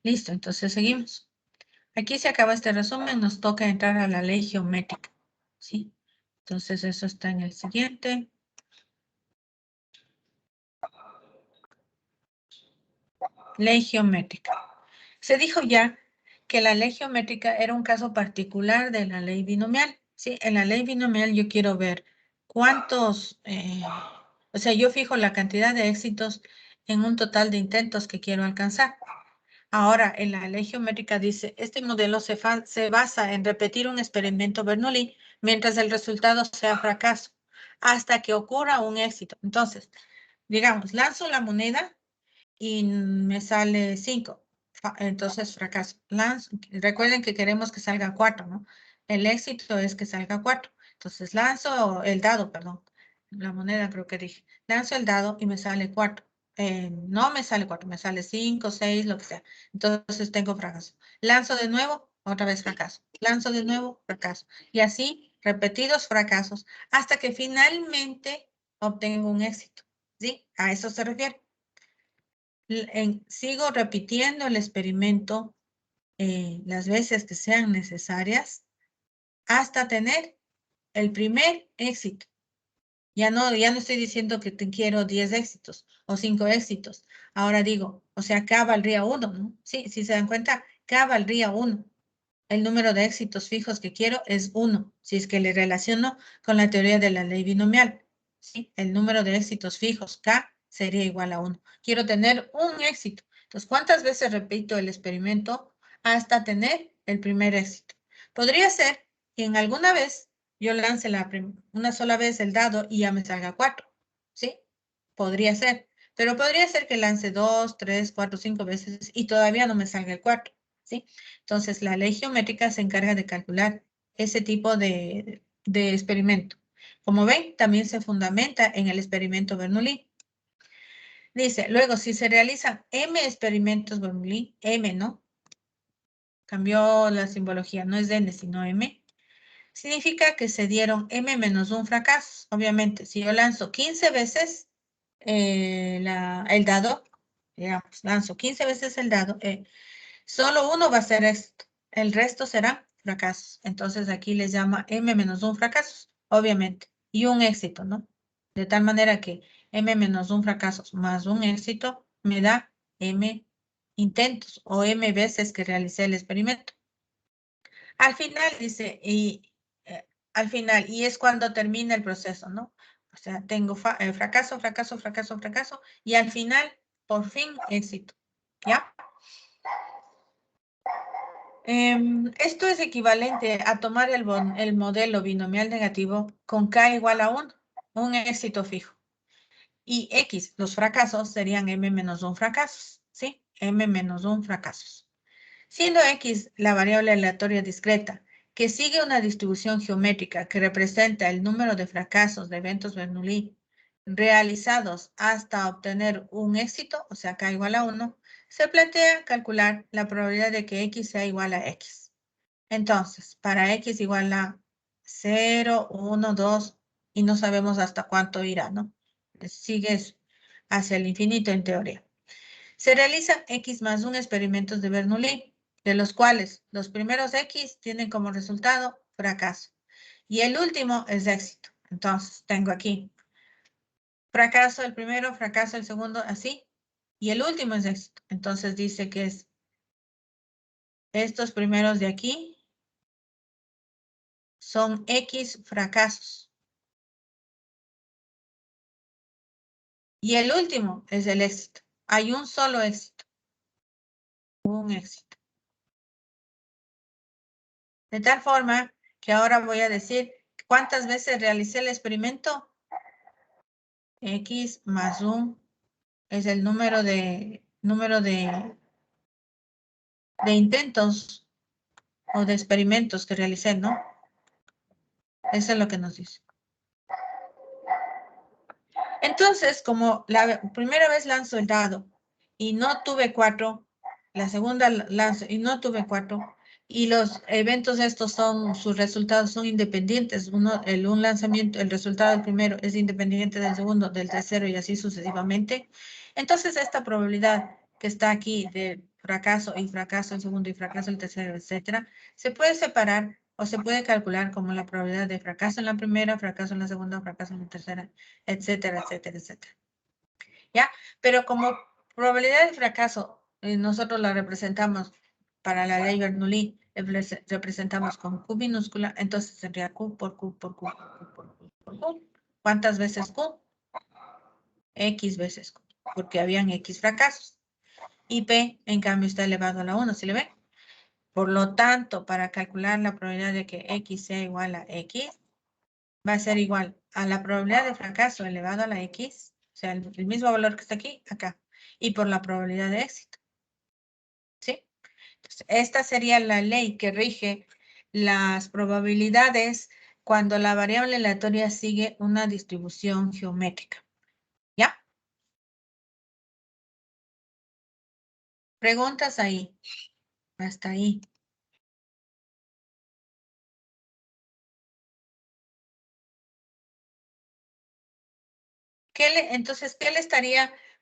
S1: Listo, entonces seguimos. Aquí se acaba este resumen, nos toca entrar a la ley geométrica, ¿sí? Entonces eso está en el siguiente. Ley geométrica. Se dijo ya que la ley geométrica era un caso particular de la ley binomial, ¿sí? En la ley binomial yo quiero ver cuántos, o sea, yo fijo la cantidad de éxitos en un total de intentos que quiero alcanzar. Ahora, en la ley geométrica dice, este modelo se basa en repetir un experimento Bernoulli mientras el resultado sea fracaso, hasta que ocurra un éxito. Entonces, digamos, lanzo la moneda y me sale 5. Entonces, fracaso. Recuerden que queremos que salga 4, ¿no? El éxito es que salga 4. Entonces, lanzo el dado, perdón. La moneda creo que dije. Lanzo el dado y me sale 4. No me sale 4, me sale 5, 6, lo que sea. Entonces, tengo fracaso. Lanzo de nuevo, otra vez fracaso. Lanzo de nuevo, fracaso. Y así, repetidos fracasos, hasta que finalmente obtengo un éxito. ¿Sí? A eso se refiere. Sigo repitiendo el experimento las veces que sean necesarias hasta tener el primer éxito. Ya no estoy diciendo que te quiero 10 éxitos o 5 éxitos. Ahora digo, o sea, K valdría 1, ¿no? Sí, si se dan cuenta, K valdría 1. El número de éxitos fijos que quiero es 1, si es que le relaciono con la teoría de la ley binomial. ¿Sí? El número de éxitos fijos, K, sería igual a 1. Quiero tener un éxito. Entonces, ¿cuántas veces repito el experimento hasta tener el primer éxito? Podría ser que en alguna vez yo lance una sola vez el dado y ya me salga 4. ¿Sí? Podría ser. Pero podría ser que lance 2, 3, 4, 5 veces y todavía no me salga el 4. ¿Sí? Entonces, la ley geométrica se encarga de calcular ese tipo de experimento. Como ven, también se fundamenta en el experimento Bernoulli. Dice, luego, si se realizan M experimentos Bernoulli, M, ¿no? Cambió la simbología, no es N, sino M. Significa que se dieron M menos un fracaso. Obviamente, si yo lanzo 15 veces el dado, digamos, lanzo 15 veces el dado, solo uno va a ser esto. El resto será fracasos. Entonces aquí les llama M menos un fracaso, obviamente. Y un éxito, ¿no? De tal manera que M menos un fracaso más un éxito me da M intentos o M veces que realicé el experimento. Al final dice, al final, y es cuando termina el proceso, ¿no? O sea, tengo fracaso, fracaso, fracaso, fracaso, y al final, por fin, éxito. ¿Ya? Esto es equivalente a tomar el modelo binomial negativo con K igual a 1, un éxito fijo. Y X, los fracasos, serían M menos 1 fracasos, ¿sí? M menos 1 fracasos. Siendo X la variable aleatoria discreta, que sigue una distribución geométrica que representa el número de fracasos de eventos Bernoulli realizados hasta obtener un éxito, o sea, K igual a 1, se plantea calcular la probabilidad de que X sea igual a X. Entonces, para X igual a 0, 1, 2, y no sabemos hasta cuánto irá, ¿no? Sigue hacia el infinito en teoría. Se realizan X más 1 experimentos de Bernoulli, de los cuales los primeros X tienen como resultado fracaso. Y el último es éxito. Entonces, tengo aquí fracaso el primero, fracaso el segundo, así. Y el último es éxito. Entonces dice que es estos primeros de aquí son X fracasos. Y el último es el éxito. Hay un solo éxito. Un éxito. De tal forma que ahora voy a decir cuántas veces realicé el experimento. X más 1 es el número de intentos o de experimentos que realicé, ¿no? Eso es lo que nos dice. Entonces, como la primera vez lanzo el dado y no tuve 4, la segunda lanzo y no tuve 4, y los eventos estos sus resultados son independientes. Un lanzamiento, el resultado del primero es independiente del segundo, del tercero y así sucesivamente. Entonces, esta probabilidad que está aquí de fracaso y fracaso el segundo y fracaso el tercero, etcétera, se puede separar o se puede calcular como la probabilidad de fracaso en la primera, fracaso en la segunda, fracaso en la tercera, etcétera, etcétera, etcétera. ¿Ya? Pero como probabilidad de fracaso, nosotros la representamos para la ley Bernoulli, representamos con Q minúscula, entonces sería Q por Q por Q por Q por Q por Q. ¿Cuántas veces Q? X veces Q, porque habían X fracasos. Y P, en cambio, está elevado a la 1, ¿sí le ven? Por lo tanto, para calcular la probabilidad de que X sea igual a X, va a ser igual a la probabilidad de fracaso elevado a la X, o sea, el mismo valor que está aquí, acá, y por la probabilidad de éxito. ¿Sí? Entonces, esta sería la ley que rige las probabilidades cuando la variable aleatoria sigue una distribución geométrica. ¿Ya? Preguntas ahí. Hasta ahí. Entonces,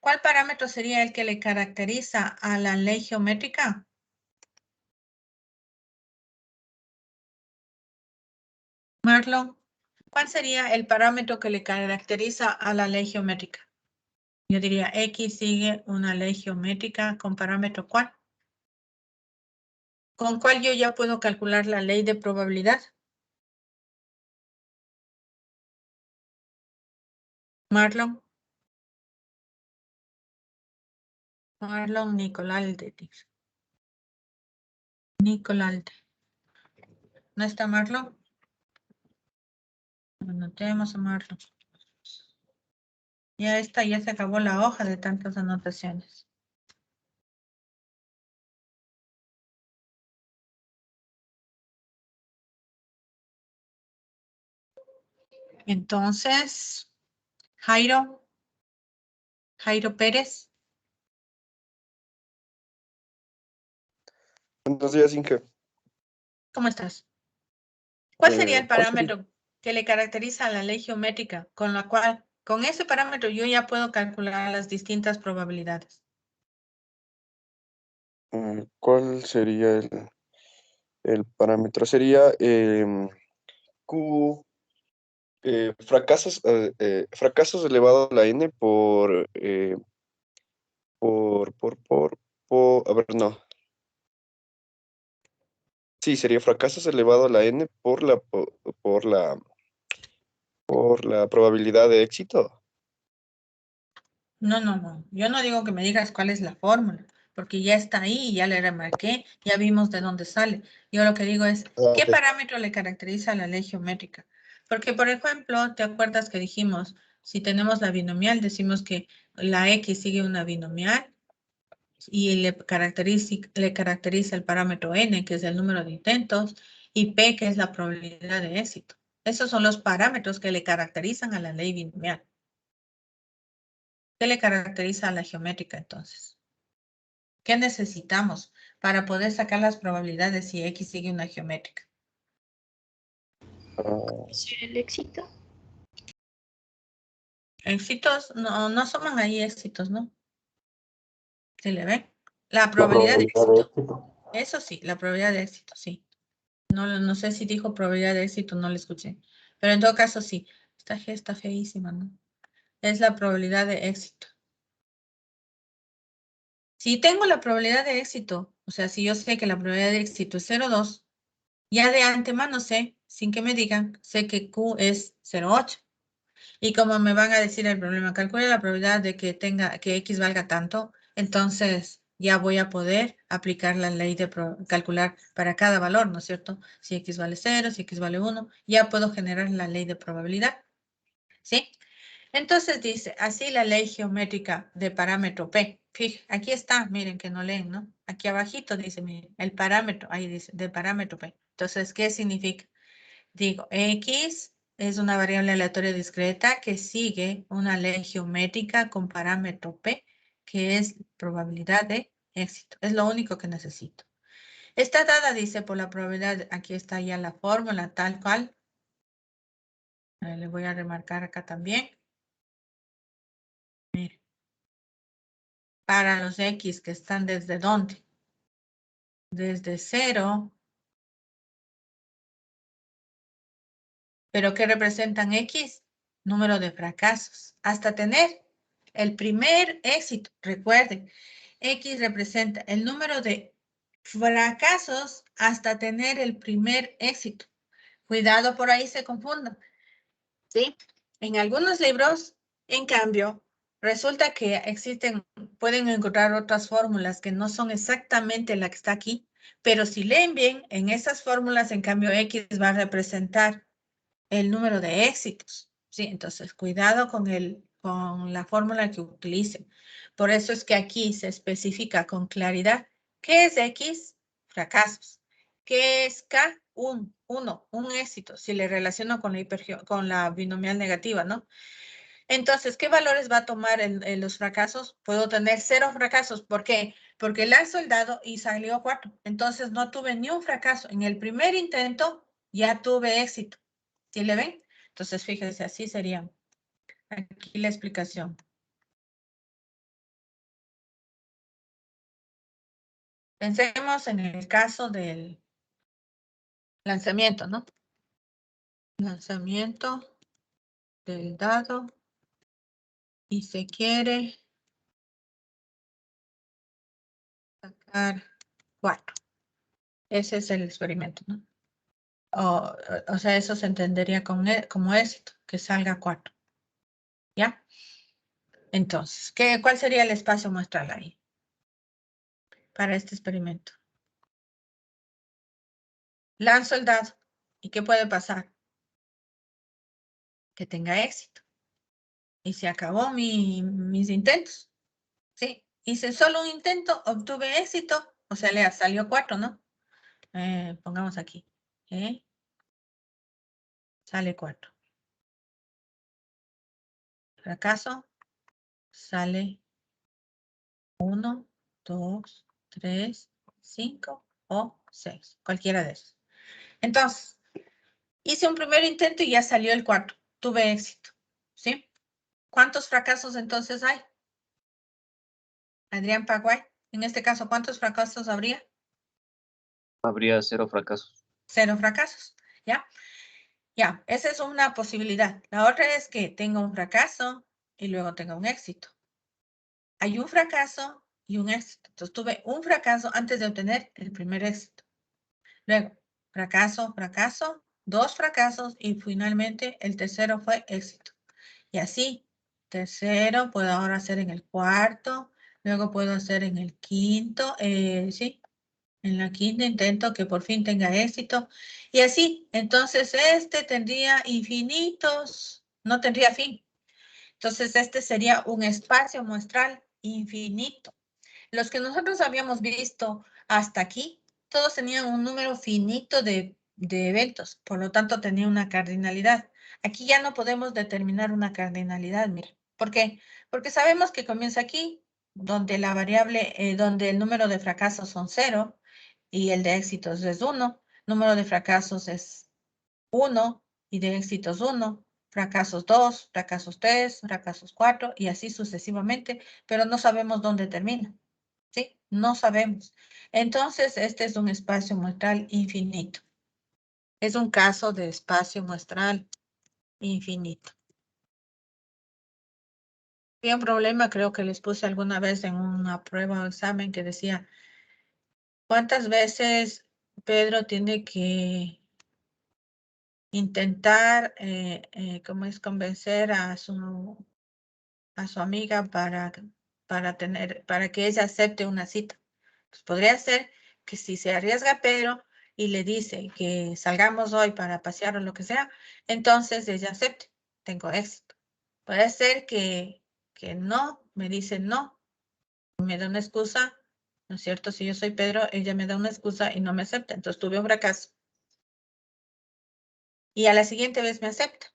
S1: cuál parámetro sería el que le caracteriza a la ley geométrica? Marlon, ¿cuál sería el parámetro que le caracteriza a la ley geométrica? Yo diría X sigue una ley geométrica con parámetro ¿cuál? ¿Con cuál yo ya puedo calcular la ley de probabilidad? Marlon. Marlon Nicolalde. Nicolalde. ¿No está Marlon? Anotemos a Marlon. Ya se acabó la hoja de tantas anotaciones. Entonces, Jairo Pérez.
S4: Buenos días, Inge.
S1: ¿Cómo estás? ¿Cuál sería el
S4: ¿Cuál sería?
S1: parámetro que le caracteriza a la ley geométrica con la cual, con ese parámetro, yo ya puedo calcular las distintas probabilidades?
S4: ¿Cuál sería el parámetro? Sería Q, fracasos elevado a la n a ver, no. Sí, sería fracasos elevado a la n por la probabilidad de éxito.
S1: No. Yo no digo que me digas cuál es la fórmula. porque ya está ahí, ya le remarqué, ya vimos de dónde sale. Yo lo que digo es, ¿qué
S4: Ok.
S1: parámetro le caracteriza a la ley geométrica? Porque, por ejemplo, ¿te acuerdas que dijimos, si tenemos la binomial, decimos que la X sigue una binomial y le caracteriza el parámetro N, que es el número de intentos, y P, que es la probabilidad de éxito. Esos son los parámetros que le caracterizan a la ley binomial. ¿Qué le caracteriza a la geométrica entonces? ¿Qué necesitamos para poder sacar las probabilidades si X sigue una geométrica?
S6: El éxito.
S1: Éxitos, no suman ahí éxitos, ¿no? ¿Se le ve? La probabilidad de éxito. Eso sí, la probabilidad de éxito, sí. No sé si dijo probabilidad de éxito, no le escuché. Pero en todo caso, sí. Esta G está feísima, ¿no? Es la probabilidad de éxito. Si tengo la probabilidad de éxito, o sea, si yo sé que la probabilidad de éxito es 0,2, ya de antemano sé, sin que me digan, sé que Q es 0,8. Y como me van a decir el problema, calcule la probabilidad de que X valga tanto, entonces ya voy a poder aplicar la ley de calcular para cada valor, ¿no es cierto? Si X vale 0, si X vale 1, ya puedo generar la ley de probabilidad, ¿sí? Entonces dice, así la ley geométrica de parámetro P. Aquí está, miren que no leen, ¿no? Aquí abajito dice, miren, el parámetro, ahí dice, de parámetro P. Entonces, ¿qué significa? Digo, X es una variable aleatoria discreta que sigue una ley geométrica con parámetro P, que es probabilidad de éxito. Es lo único que necesito. Está dada, dice, por la probabilidad, aquí está ya la fórmula tal cual. Le voy a remarcar acá también. Miren. Para los X que están desde dónde? Desde 0. ¿Pero qué representan X? Número de fracasos. Hasta tener el primer éxito. Recuerden, X representa el número de fracasos hasta tener el primer éxito. Cuidado, por ahí se confundan. ¿Sí? En algunos libros, en cambio, resulta que pueden encontrar otras fórmulas que no son exactamente la que está aquí, pero si leen bien, en esas fórmulas, en cambio, X va a representar el número de éxitos. ¿Sí? Entonces, cuidado con la fórmula que utilicen. Por eso es que aquí se especifica con claridad qué es X, fracasos. ¿Qué es K? Un éxito, si le relaciono con la binomial negativa, ¿no? Entonces, ¿qué valores va a tomar en los fracasos? Puedo tener 0 fracasos. ¿Por qué? Porque lanzo el dado y salió 4. Entonces, no tuve ni un fracaso. En el primer intento ya tuve éxito. ¿Sí le ven? Entonces, fíjense, así sería. Aquí la explicación. Pensemos en el caso del lanzamiento, ¿no? Lanzamiento del dado y se quiere sacar 4. Ese es el experimento, ¿no? O sea, eso se entendería como éxito, que salga 4. ¿Ya? Entonces, ¿cuál sería el espacio muestral ahí? Para este experimento. Lanzo el dado. ¿Y qué puede pasar? Que tenga éxito. Y se acabó mis intentos. ¿Sí? Hice solo un intento, obtuve éxito. O sea, le salió 4, ¿no? Pongamos aquí. Sale 4. Fracaso. Sale 1, 2, 3, 5 o 6. Cualquiera de esos. Entonces, hice un primer intento y ya salió el 4. Tuve éxito. ¿Sí? ¿Cuántos fracasos entonces hay? Adrián Paguay. En este caso, ¿cuántos fracasos habría?
S2: Habría 0 fracasos.
S1: 0 fracasos. ¿Ya? Ya, esa es una posibilidad. La otra es que tenga un fracaso y luego tenga un éxito. Hay un fracaso y un éxito. Entonces tuve un fracaso antes de obtener el primer éxito. Luego, fracaso, fracaso, 2 fracasos y finalmente el tercero fue éxito. Y así, tercero puedo ahora hacer en el cuarto, Luego puedo hacer en el quinto, sí, en la quinta intento que por fin tenga éxito. Y así, entonces este tendría infinitos, no tendría fin. Entonces este sería un espacio muestral infinito. Los que nosotros habíamos visto hasta aquí, todos tenían un número finito de eventos, por lo tanto tenía una cardinalidad. Aquí ya no podemos determinar una cardinalidad, mira. ¿Por qué? Porque sabemos que comienza aquí, donde la variable, donde el número de fracasos son 0 y el de éxitos es 1. Número de fracasos es 1 y de éxitos 1. Fracasos 2, fracasos 3, fracasos 4 y así sucesivamente, pero no sabemos dónde termina. ¿Sí? No sabemos. Entonces, este es un espacio muestral infinito. Es un caso de espacio muestral infinito. Hay un problema, creo que les puse alguna vez en una prueba o examen que decía, ¿cuántas veces Pedro tiene que intentar, cómo es, convencer a su amiga para que ella acepte una cita? Pues podría ser que si se arriesga Pedro y le dice que salgamos hoy para pasear o lo que sea, entonces ella acepte, tengo éxito. Puede ser que no, me dice no, me da una excusa, ¿no es cierto? Si yo soy Pedro, ella me da una excusa y no me acepta, entonces tuve un fracaso. Y a la siguiente vez me acepta.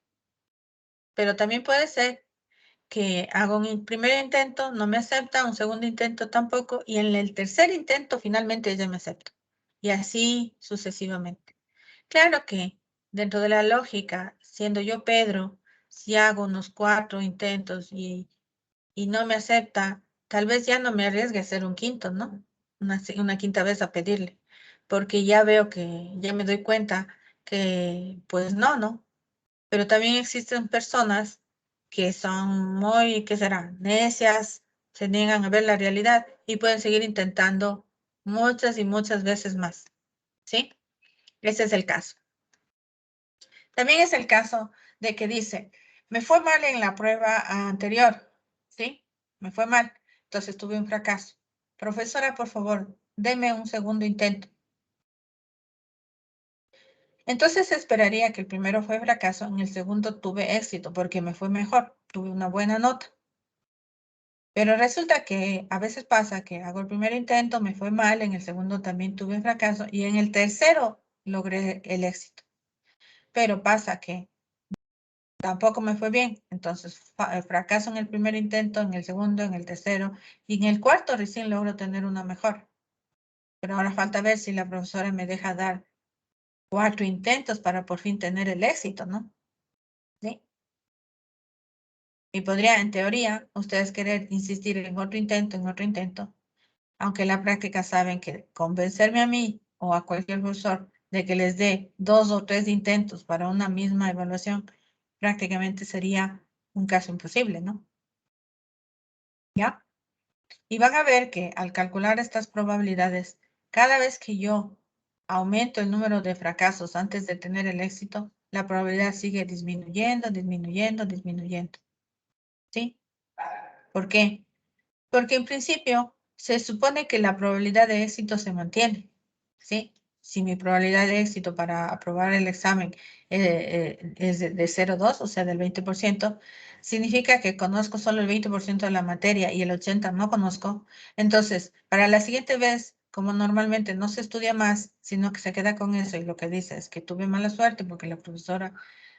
S1: Pero también puede ser que hago un primer intento, no me acepta, un segundo intento tampoco, y en el tercer intento finalmente ella me acepta. Y así sucesivamente. Claro que dentro de la lógica, siendo yo Pedro, si hago unos 4 intentos y no me acepta, tal vez ya no me arriesgue a hacer un quinto, ¿no? Una quinta vez a pedirle, porque ya veo que, ya me doy cuenta que pues no. Pero también existen personas que son muy, ¿qué será? Necias, se niegan a ver la realidad y pueden seguir intentando muchas y muchas veces más, ¿sí? Ese es el caso. También es el caso de que dice, me fue mal en la prueba anterior, ¿sí? Me fue mal, entonces tuve un fracaso. Profesora, por favor, deme un segundo intento. Entonces esperaría que el primero fue fracaso, en el segundo tuve éxito porque me fue mejor, tuve una buena nota. Pero resulta que a veces pasa que hago el primer intento, me fue mal, en el segundo también tuve fracaso y en el tercero logré el éxito. Pero pasa que tampoco me fue bien, entonces fracaso en el primer intento, en el segundo, en el tercero y en el cuarto recién logro tener una mejor. Pero ahora falta ver si la profesora me deja dar 4 intentos para por fin tener el éxito, ¿no? ¿Sí? Y podría, en teoría, ustedes querer insistir en otro intento, aunque en la práctica saben que convencerme a mí o a cualquier profesor de que les dé 2 o 3 intentos para una misma evaluación, prácticamente sería un caso imposible, ¿no? ¿Ya? Y van a ver que al calcular estas probabilidades, cada vez que yo aumento el número de fracasos antes de tener el éxito, la probabilidad sigue disminuyendo. ¿Sí? ¿Por qué? Porque en principio se supone que la probabilidad de éxito se mantiene, ¿sí? Si mi probabilidad de éxito para aprobar el examen es de 0,2, o sea, del 20%, significa que conozco solo el 20% de la materia y el 80% no conozco. Entonces, para la siguiente vez, como normalmente no se estudia más, sino que se queda con eso y lo que dice es que tuve mala suerte porque la profesora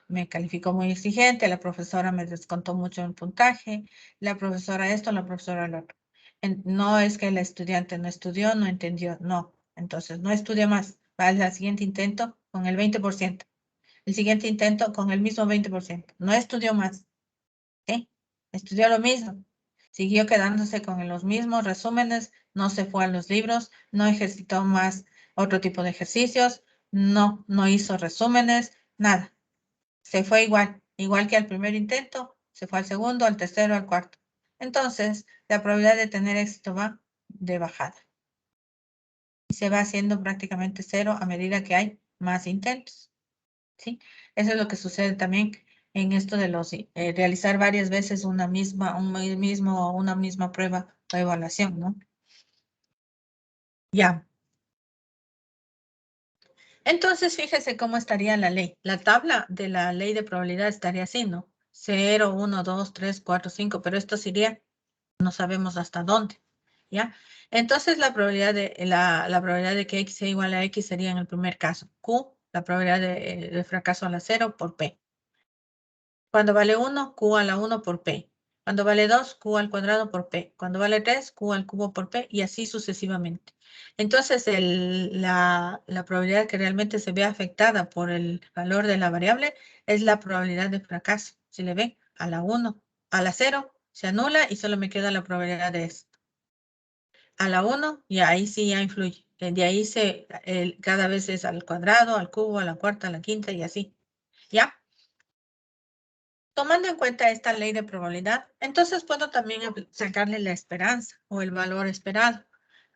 S1: me calificó muy exigente, la profesora me descontó mucho en puntaje, la profesora esto, la profesora lo otro. No es que el estudiante no estudió, no entendió, no. Entonces, no estudia más. Va al siguiente intento con el 20%. El siguiente intento con el mismo 20%. No estudió más. ¿Sí? Estudió lo mismo. Siguió quedándose con los mismos resúmenes, no se fue a los libros, no ejercitó más otro tipo de ejercicios, no hizo resúmenes, nada. Se fue igual que al primer intento, se fue al segundo, al tercero, al cuarto. Entonces, la probabilidad de tener éxito va de bajada. Y se va haciendo prácticamente 0 a medida que hay más intentos. ¿Sí? Eso es lo que sucede también en esto de realizar varias veces una misma prueba o evaluación, ¿no? Ya. Entonces, fíjese cómo estaría la ley. La tabla de la ley de probabilidad estaría así, ¿no? 0, 1, 2, 3, 4, 5, pero esto sería, no sabemos hasta dónde, ¿ya? Entonces, la probabilidad de que X sea igual a X sería en el primer caso. Q, la probabilidad de fracaso a la 0 por P. Cuando vale 1, Q a la 1 por P. Cuando vale 2, Q al cuadrado por P. Cuando vale 3, Q al cubo por P y así sucesivamente. Entonces, la probabilidad que realmente se ve afectada por el valor de la variable es la probabilidad de fracaso. Si le ven, a la 1, a la 0 se anula y solo me queda la probabilidad de esto. A la 1, y ahí sí ya influye. De ahí cada vez es al cuadrado, al cubo, a la cuarta, a la quinta y así. ¿Ya? Tomando en cuenta esta ley de probabilidad, entonces puedo también sacarle la esperanza o el valor esperado,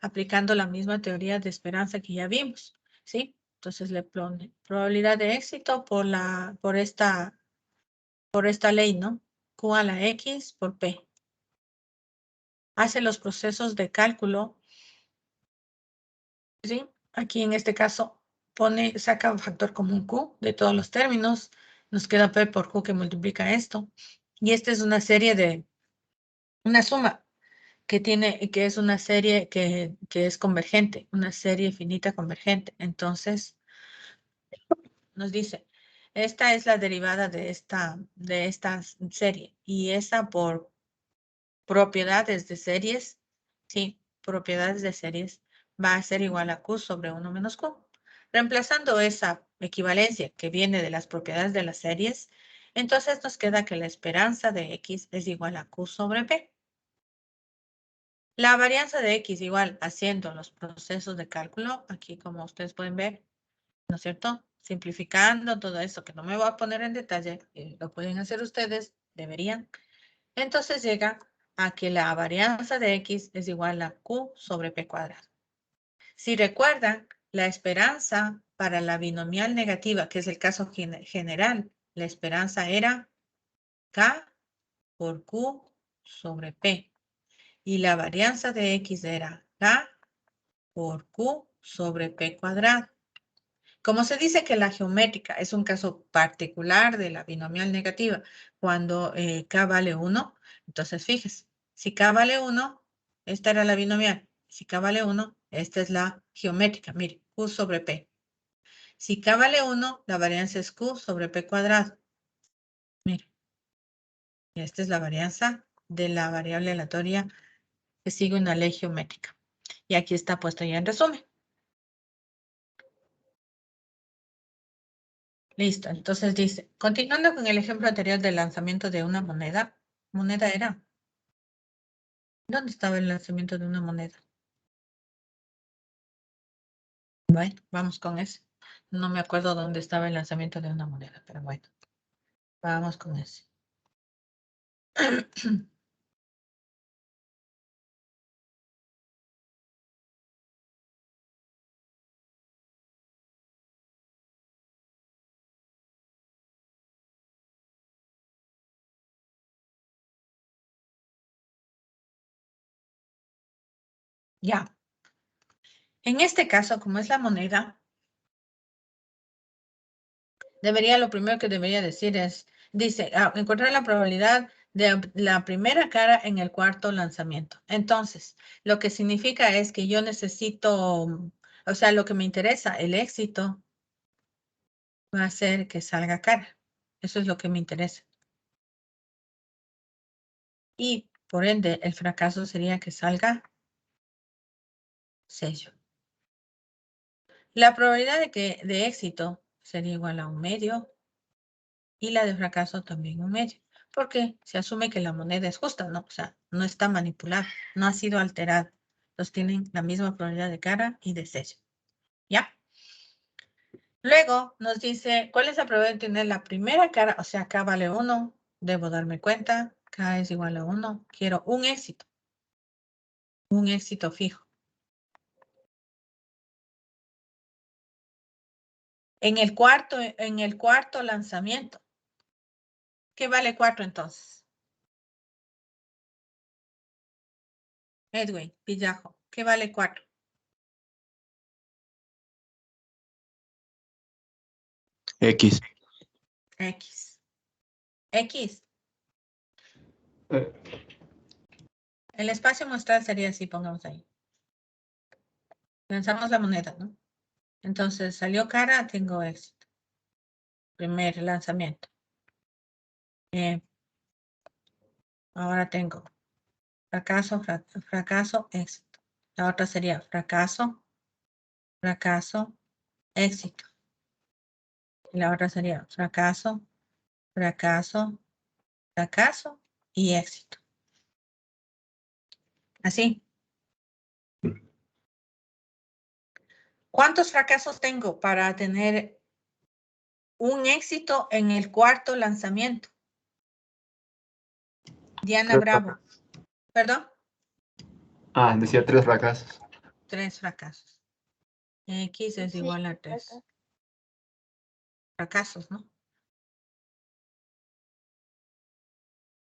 S1: aplicando la misma teoría de esperanza que ya vimos, ¿sí? Entonces le pone probabilidad de éxito por esta ley, ¿no? Q a la X por P. Hace los procesos de cálculo, ¿sí? Aquí en este caso saca un factor común Q de todos los términos, nos queda P por Q que multiplica esto, y esta es una serie una suma que es una serie que es convergente, una serie finita convergente. Entonces, nos dice, esta es la derivada de esta serie y esa por propiedades de series, sí, propiedades de series, va a ser igual a Q sobre 1 menos Q. Reemplazando esa equivalencia que viene de las propiedades de las series, entonces nos queda que la esperanza de X es igual a Q sobre P. La varianza de X igual haciendo los procesos de cálculo, aquí como ustedes pueden ver, ¿no es cierto? Simplificando todo esto que no me voy a poner en detalle, lo pueden hacer ustedes, deberían. Entonces llega a que la varianza de X es igual a Q sobre P cuadrado. Si recuerdan, la esperanza para la binomial negativa, que es el caso general, la esperanza era K por Q sobre P. Y la varianza de X era K por Q sobre P cuadrado. Como se dice que la geométrica es un caso particular de la binomial negativa, cuando K vale 1, entonces fíjese, si K vale 1, esta era la binomial. Si K vale 1, esta es la geométrica, mire, Q sobre P. Si K vale 1, la varianza es Q sobre P cuadrado. Mire, y esta es la varianza de la variable aleatoria que sigue una ley geométrica. Y aquí está puesto ya en resumen. Listo, entonces dice, continuando con el ejemplo anterior del lanzamiento de una moneda, ¿moneda era? ¿Dónde estaba el lanzamiento de una moneda? Bueno, vamos con ese. No me acuerdo dónde estaba el lanzamiento de una moneda, pero bueno, vamos con ese. Ya. En este caso, como es la moneda, lo primero que debería decir es, dice, encontrar la probabilidad de la primera cara en el cuarto lanzamiento. Entonces, lo que significa es que yo necesito, o sea, lo que me interesa, el éxito, va a ser que salga cara. Eso es lo que me interesa. Y, por ende, el fracaso sería que salga sello. La probabilidad de éxito sería igual a 1/2 y la de fracaso también 1/2. Porque se asume que la moneda es justa, ¿no? O sea, no está manipulada, no ha sido alterada. Entonces tienen la misma probabilidad de cara y de sello. ¿Ya? Luego nos dice, ¿cuál es la probabilidad de tener la primera cara? O sea, K vale 1, debo darme cuenta. K es igual a 1. Quiero un éxito fijo. En el cuarto lanzamiento. ¿Qué vale 4 entonces? Edwin, Pillajo, ¿qué vale 4?
S5: X.
S1: X. X. El espacio muestral sería así, pongamos ahí. Lanzamos la moneda, ¿no? Entonces, salió cara, tengo éxito. Primer lanzamiento. Bien. Ahora tengo fracaso, fracaso, éxito. La otra sería fracaso, fracaso, éxito. Y la otra sería fracaso, fracaso, fracaso y éxito. Así. ¿Cuántos fracasos tengo para tener un éxito en el cuarto lanzamiento? Diana Bravo. ¿Perdón?
S5: Decía 3 fracasos.
S1: 3 fracasos. X es igual a 3. Fracasos, ¿no?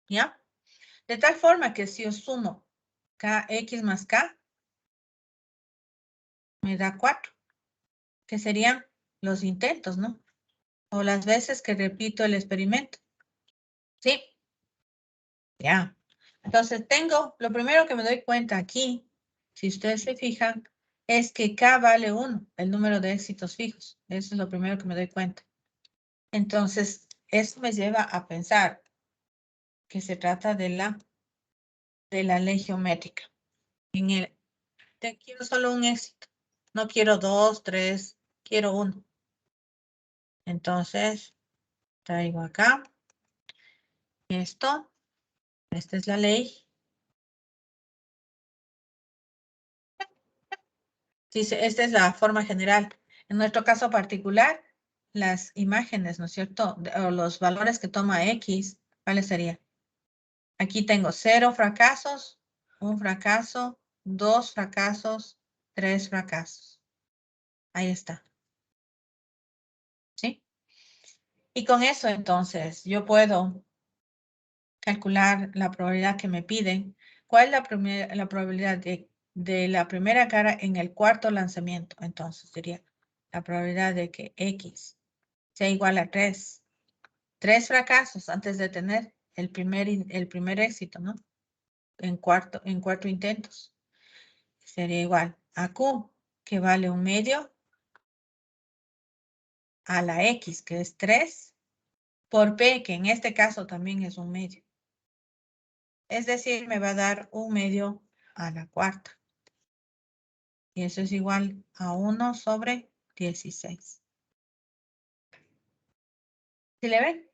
S1: ¿Ya? De tal forma que si yo sumo KX más K, me da 4, que serían los intentos, ¿no? O las veces que repito el experimento. ¿Sí? Ya. Entonces tengo, lo primero que me doy cuenta aquí, si ustedes se fijan, es que K vale 1, el número de éxitos fijos. Eso es lo primero que me doy cuenta. Entonces, eso me lleva a pensar que se trata de la ley geométrica. Quiero solo un éxito. No quiero 2, 3, quiero 1. Entonces, traigo acá esto. Esta es la ley. Dice, esta es la forma general. En nuestro caso particular, las imágenes, ¿no es cierto? O los valores que toma X, ¿cuáles serían? Aquí tengo 0 fracasos, 1 fracaso, 2 fracasos, 3 fracasos. Ahí está. ¿Sí? Y con eso, entonces, yo puedo calcular la probabilidad que me piden. ¿Cuál es la probabilidad de la primera cara en el cuarto lanzamiento? Entonces, sería la probabilidad de que X sea igual a 3. 3 fracasos antes de tener el primer éxito, ¿no? En 4 intentos. Sería igual a Q, que vale 1/2, a la X, que es 3, por P, que en este caso también es 1/2. Es decir, me va a dar 1/2 a la cuarta. Y eso es igual a 1 sobre 16. ¿Sí le ven?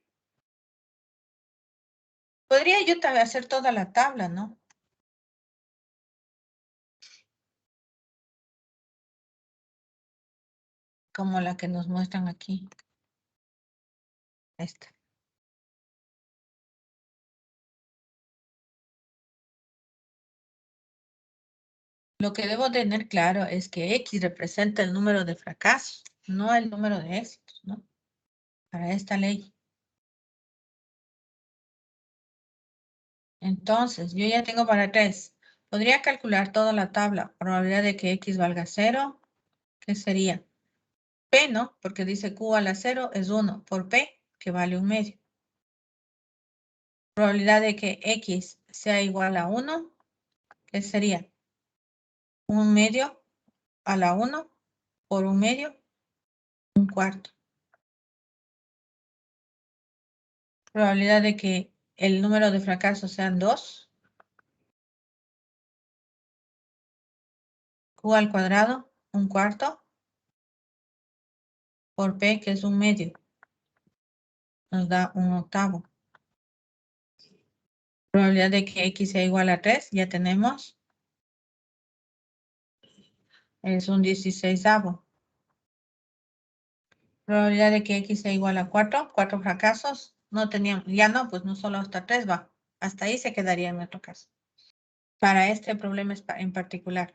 S1: Podría yo hacer toda la tabla, ¿no? Como la que nos muestran aquí. Esta. Lo que debo tener claro es que X representa el número de fracasos, no el número de éxitos, ¿no? Para esta ley. Entonces, yo ya tengo para 3. Podría calcular toda la tabla. Probabilidad de que X valga 0. ¿Qué sería? P, ¿no? Porque dice Q a la 0 es 1 por P, que vale 1/2. Probabilidad de que X sea igual a 1. ¿Qué sería? 1/2 a la 1 por 1/2, 1/4. Probabilidad de que el número de fracasos sean 2. Q al cuadrado, 1/4, por P, que es 1/2. Nos da 1/8. Probabilidad de que X sea igual a 3, ya tenemos. Es un 16avo. Probabilidad de que X sea igual a 4. 4 fracasos. No teníamos, ya no, pues no solo hasta 3 va. Hasta ahí se quedaría en nuestro caso. Para este problema en particular.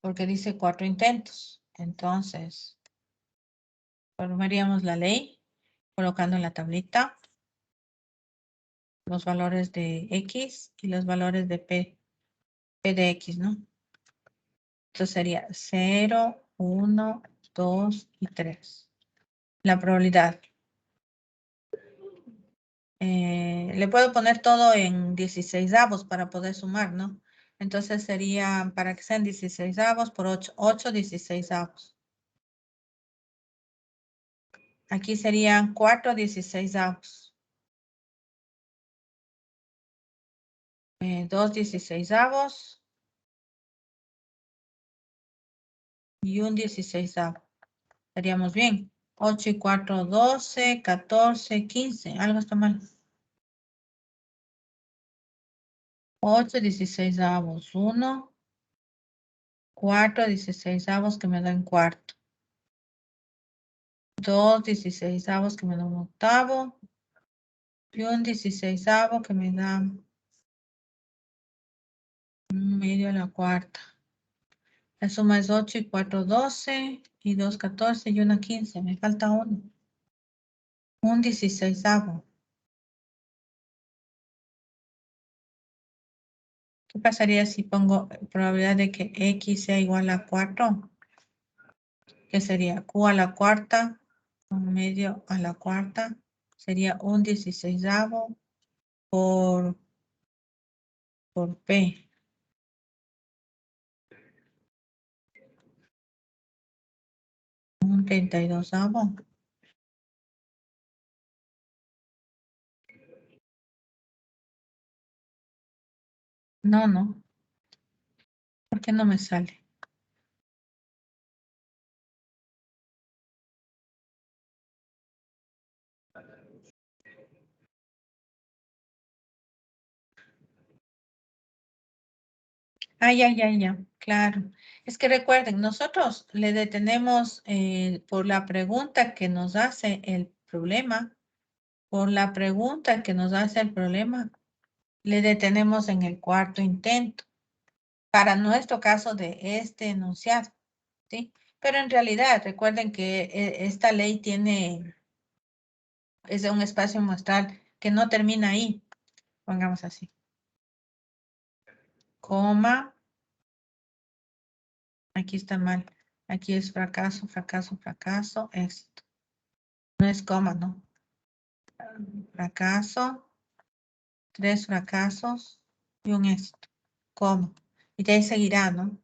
S1: Porque dice 4 intentos. Entonces, formaríamos la ley colocando en la tablita los valores de X y los valores de P P de X, ¿no? Entonces sería 0, 1, 2 y 3. La probabilidad. Le puedo poner todo en 16avos para poder sumar, ¿no? Entonces sería, para que sean 16avos por 8, 8 16avos. Aquí serían 4 16avos. 2 16avos. Y un 16avo. Estaríamos bien. 8 y 4, 12, 14, 15. Algo está mal. 8 16avos. 1. 4 16avos que me dan cuarto. 2 16avos que me dan un octavo. Y un 16avo que me da un medio a la cuarta. La suma es 8 y 4, 12. Y 2, 14 y 1, 15. Me falta uno. Un 16avo. ¿Qué pasaría si pongo probabilidad de que X sea igual a 4? ¿Qué sería? Q a la cuarta, un medio a la cuarta, sería un 16avo por P. Un 32avo. No. ¿Por qué no me sale? Ya. Claro. Es que recuerden, nosotros le detenemos por la pregunta que nos hace el problema. Por la pregunta que nos hace el problema, le detenemos en el cuarto intento. Para nuestro caso de este enunciado, ¿sí? Pero en realidad, recuerden que esta ley es de un espacio muestral que no termina ahí. Pongamos así. Coma. Aquí está mal. Aquí es fracaso, éxito. No es coma, ¿no? Fracaso, 3 fracasos y un éxito. Coma. Y de ahí seguirá, ¿no?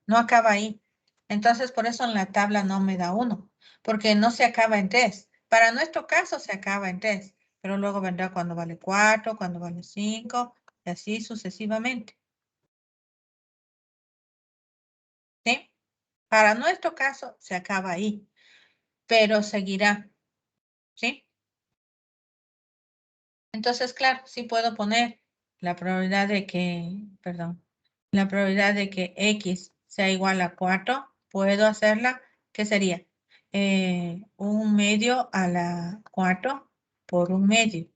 S1: No acaba ahí. Entonces, por eso en la tabla no me da 1, porque no se acaba en 3. Para nuestro caso se acaba en 3, pero luego vendrá cuando vale 4, cuando vale 5, y así sucesivamente. ¿Sí? Para nuestro caso se acaba ahí, pero seguirá. ¿Sí? Entonces, claro, sí puedo poner la probabilidad de que, la probabilidad de que X sea igual a 4, puedo hacerla, ¿qué sería? Un medio a la 4 por un medio,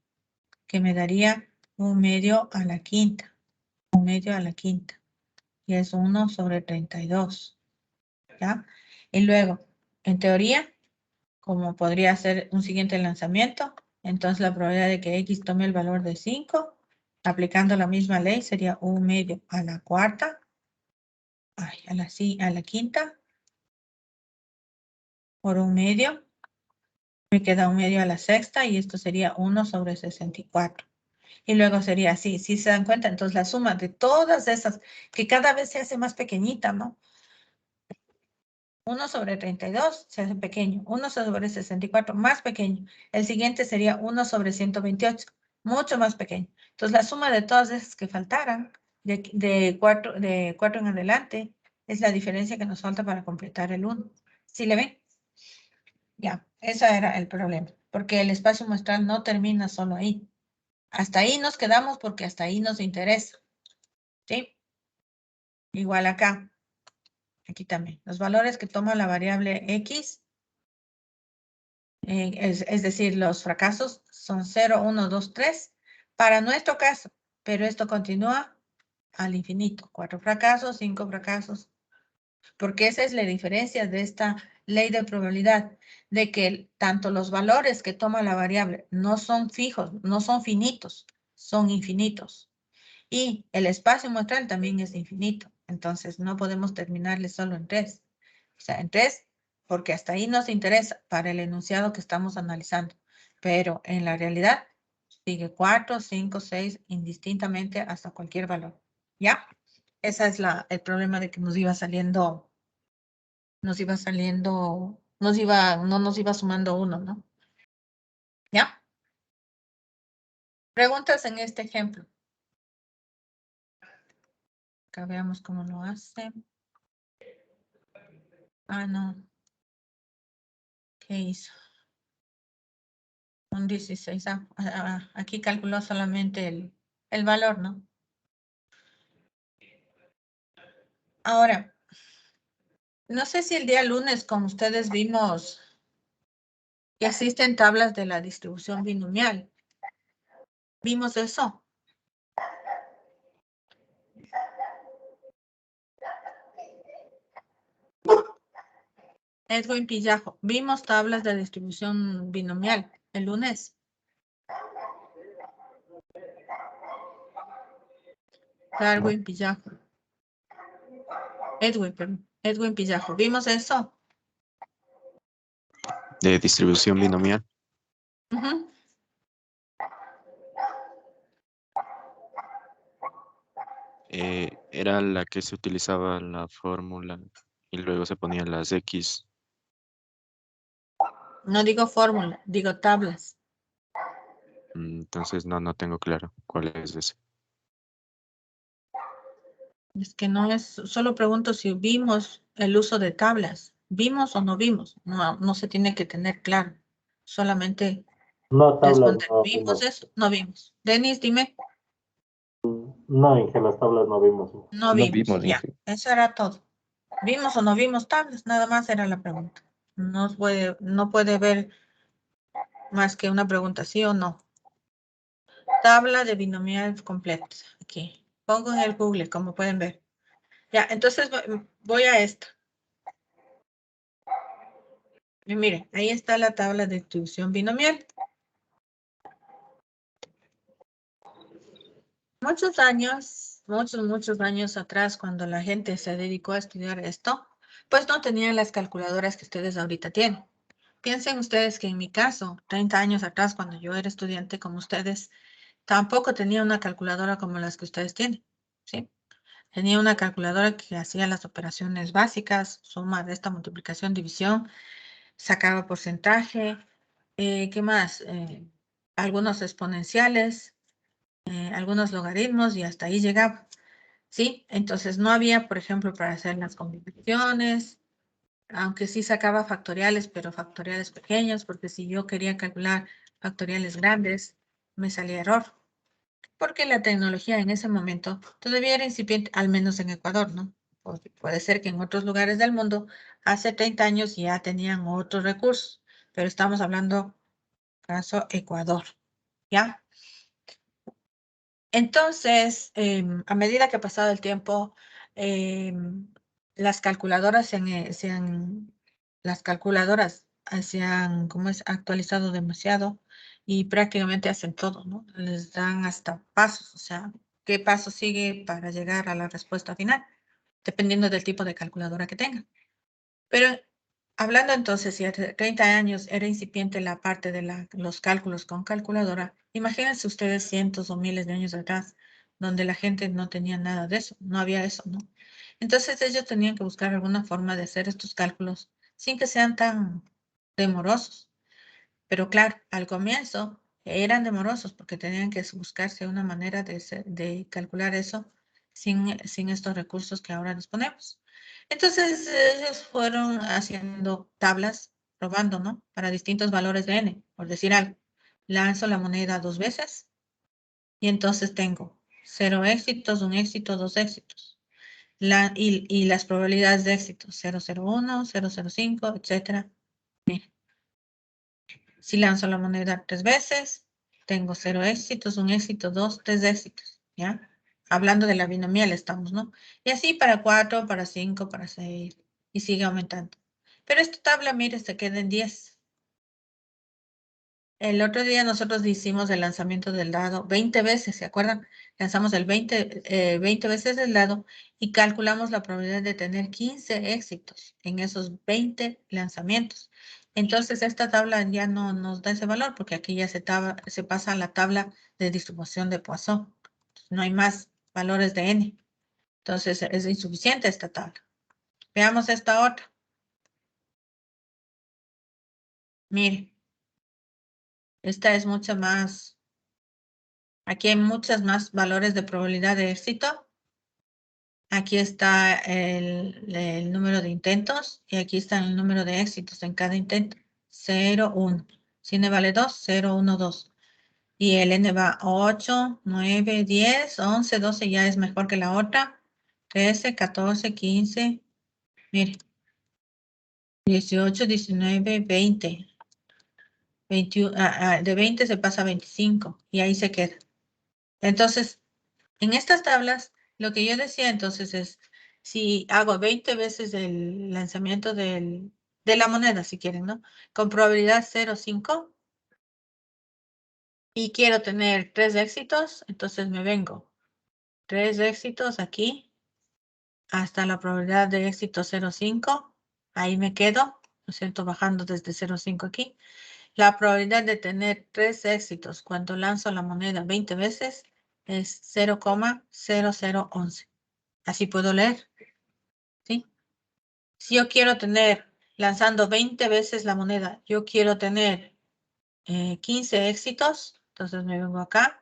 S1: que me daría un medio a la quinta, un medio a la quinta, y es 1 sobre 32, ¿ya? Y luego, en teoría, como podría ser un siguiente lanzamiento, entonces la probabilidad de que X tome el valor de 5, aplicando la misma ley, sería un medio a la cuarta, a la quinta, por un medio. Me queda un medio a la sexta y esto sería 1 sobre 64. Y luego sería así, si se dan cuenta, entonces la suma de todas esas, que cada vez se hace más pequeñita, ¿no? 1 sobre 32 se hace pequeño. 1 sobre 64 más pequeño. El siguiente sería 1 sobre 128, mucho más pequeño. Entonces la suma de todas esas que faltaran, de 4 en adelante, es la diferencia que nos falta para completar el 1. ¿Sí le ven? Ya, ese era el problema. Porque el espacio muestral no termina solo ahí. Hasta ahí nos quedamos porque hasta ahí nos interesa. ¿Sí? Igual acá. Aquí también. Los valores que toma la variable X, es decir, los fracasos son 0, 1, 2, 3 para nuestro caso, pero esto continúa al infinito. 4 fracasos, 5 fracasos, porque esa es la diferencia de esta ley de probabilidad, de que tanto los valores que toma la variable no son fijos, no son finitos, son infinitos. Y el espacio muestral también es infinito. Entonces, no podemos terminarle solo en 3. O sea, en 3, porque hasta ahí nos interesa para el enunciado que estamos analizando. Pero en la realidad, sigue 4, 5, 6, indistintamente hasta cualquier valor. ¿Ya? Ese es el problema de que no nos iba sumando 1, ¿no? ¿Ya? Preguntas en este ejemplo. Acá veamos cómo lo hace. Ah, no. ¿Qué hizo? Un 16. Aquí calculó solamente el valor, ¿no? Ahora, no sé si el día lunes con ustedes vimos que existen tablas de la distribución binomial. ¿Vimos eso? Edwin Pillajo, ¿vimos tablas de distribución binomial el lunes? Darwin Pillajo. Edwin Pillajo, ¿vimos eso?
S7: De distribución binomial.
S1: Ujú.
S7: Era la que se utilizaba la fórmula y luego se ponían las X.
S1: No digo fórmula, digo tablas.
S7: Entonces no tengo claro cuál es ese.
S1: Es que no es, solo pregunto si vimos el uso de tablas. ¿Vimos o no vimos? No se tiene que tener claro. Solamente
S8: No, tablas
S1: responder.
S8: no
S1: ¿Vimos
S8: vimos.
S1: eso? No vimos. Denis, dime.
S8: No, Inge, las tablas no vimos.
S1: No
S4: No
S1: vimos.
S4: vimos,
S1: Ya,
S4: Inge.
S1: eso era todo. ¿Vimos o no vimos tablas? Nada más era la pregunta. No puede ver más que una pregunta, ¿sí o no? Tabla de binomial completos. Aquí. Pongo en el Google, como pueden ver. Ya, entonces voy a esto. Y miren, ahí está la tabla de distribución binomial. Muchos años atrás, cuando la gente se dedicó a estudiar esto, pues no tenían las calculadoras que ustedes ahorita tienen. Piensen ustedes que en mi caso, 30 años atrás, cuando yo era estudiante como ustedes, tampoco tenía una calculadora como las que ustedes tienen, ¿sí? Tenía una calculadora que hacía las operaciones básicas, suma, resta, multiplicación, división, sacaba porcentaje, ¿qué más? Algunos exponenciales, algunos logaritmos y hasta ahí llegaba, ¿sí? Entonces no había, por ejemplo, para hacer las combinaciones, aunque sí sacaba factoriales, pero factoriales pequeños, porque si yo quería calcular factoriales grandes, me salía error, porque la tecnología en ese momento todavía era incipiente, al menos en Ecuador, ¿no? Puede ser que en otros lugares del mundo hace 30 años ya tenían otros recursos, pero estamos hablando caso Ecuador, ¿ya? Entonces, a medida que ha pasado el tiempo, las calculadoras se han, ¿cómo es? Actualizado demasiado y prácticamente hacen todo, ¿no? Les dan hasta pasos, o sea, qué paso sigue para llegar a la respuesta final, dependiendo del tipo de calculadora que tengan. Pero hablando entonces, si hace 30 años era incipiente la parte de los cálculos con calculadora, imagínense ustedes cientos o miles de años atrás, donde la gente no tenía nada de eso, no había eso, ¿no? Entonces ellos tenían que buscar alguna forma de hacer estos cálculos sin que sean tan demorosos. Pero claro, al comienzo eran demorosos porque tenían que buscarse una manera de calcular eso sin estos recursos que ahora disponemos. Entonces ellos fueron haciendo tablas, probando, ¿no? Para distintos valores de n, por decir algo. Lanzo la moneda 2 veces y entonces tengo 0 éxitos, 1 éxito, 2 éxitos. Y las probabilidades de éxito, 001, 005, etcétera. Si lanzo la moneda 3 veces, tengo 0 éxitos, 1 éxito, 2, 3 éxitos, ¿ya? Hablando de la binomial estamos, ¿no? Y así para 4, para 5, para 6, y sigue aumentando. Pero esta tabla, mire, se queda en 10. El otro día nosotros hicimos el lanzamiento del dado 20 veces, ¿se acuerdan? Lanzamos el 20 veces el dado y calculamos la probabilidad de tener 15 éxitos en esos 20 lanzamientos. Entonces, esta tabla ya no nos da ese valor porque aquí ya se pasa a la tabla de distribución de Poisson. No hay más valores de n. Entonces, es insuficiente esta tabla. Veamos esta otra. Mire, esta es mucho más. Aquí hay muchos más valores de probabilidad de éxito. Aquí está el número de intentos y aquí está el número de éxitos en cada intento. 0, 1. Si n vale 2, 0, 1, 2. Y el n va 8, 9, 10, 11, 12 ya es mejor que la otra. 13, 14, 15. Mire. 18, 19, 20. 21, de 20 se pasa a 25 y ahí se queda. Entonces, en estas tablas, lo que yo decía entonces es, si hago 20 veces el lanzamiento de la moneda, si quieren, ¿no? Con probabilidad 0,5 y quiero tener 3 éxitos, entonces me vengo 3 éxitos aquí hasta la probabilidad de éxito 0,5. Ahí me quedo, ¿no es cierto? Bajando desde 0,5 aquí. La probabilidad de tener 3 éxitos cuando lanzo la moneda 20 veces es 0,0011. Así puedo leer, ¿sí? Si yo quiero tener, lanzando 20 veces la moneda, yo quiero tener 15 éxitos, entonces me vengo acá,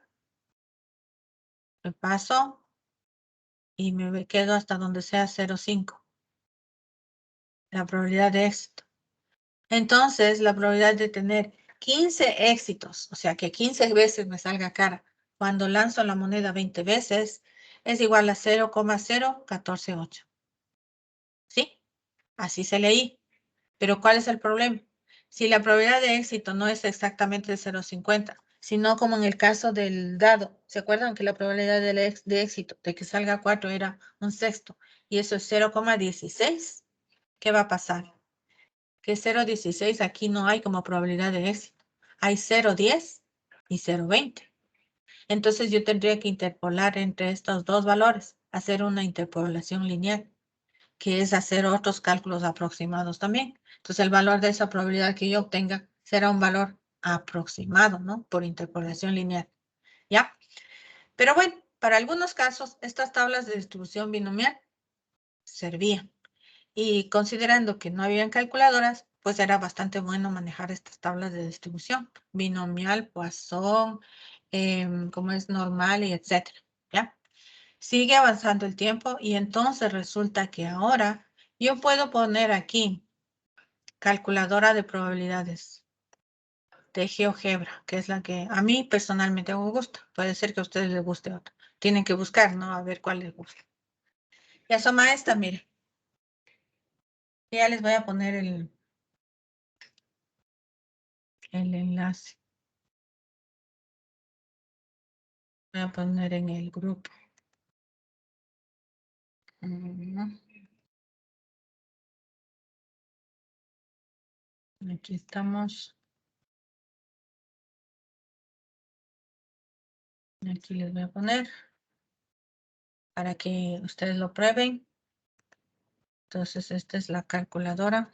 S1: me paso y me quedo hasta donde sea 0,5. La probabilidad de éxito. Entonces, la probabilidad de tener 15 éxitos, o sea que 15 veces me salga cara cuando lanzo la moneda 20 veces, es igual a 0,0148. ¿Sí? Así se leí. Pero ¿cuál es el problema? Si la probabilidad de éxito no es exactamente de 0,50, sino como en el caso del dado, ¿se acuerdan que la probabilidad de éxito de que salga 4 era 1/6 y eso es 0,16? ¿Qué va a pasar? Que 0,16 aquí no hay como probabilidad de éxito. Hay 0,10 y 0,20. Entonces yo tendría que interpolar entre estos dos valores, hacer una interpolación lineal, que es hacer otros cálculos aproximados también. Entonces el valor de esa probabilidad que yo obtenga será un valor aproximado, ¿no? Por interpolación lineal. ¿Ya? Pero bueno, para algunos casos, estas tablas de distribución binomial servían. Y considerando que no habían calculadoras, pues era bastante bueno manejar estas tablas de distribución, binomial, Poisson, como es normal y etcétera, ¿ya? Sigue avanzando el tiempo y entonces resulta que ahora yo puedo poner aquí calculadora de probabilidades de GeoGebra, que es la que a mí personalmente me gusta. Puede ser que a ustedes les guste otra. Tienen que buscar, ¿no? A ver cuál les gusta. Y asoma esta, mire. Ya les voy a poner el enlace. Voy a poner en el grupo. Aquí estamos. Aquí les voy a poner para que ustedes lo prueben. Entonces, esta es la calculadora.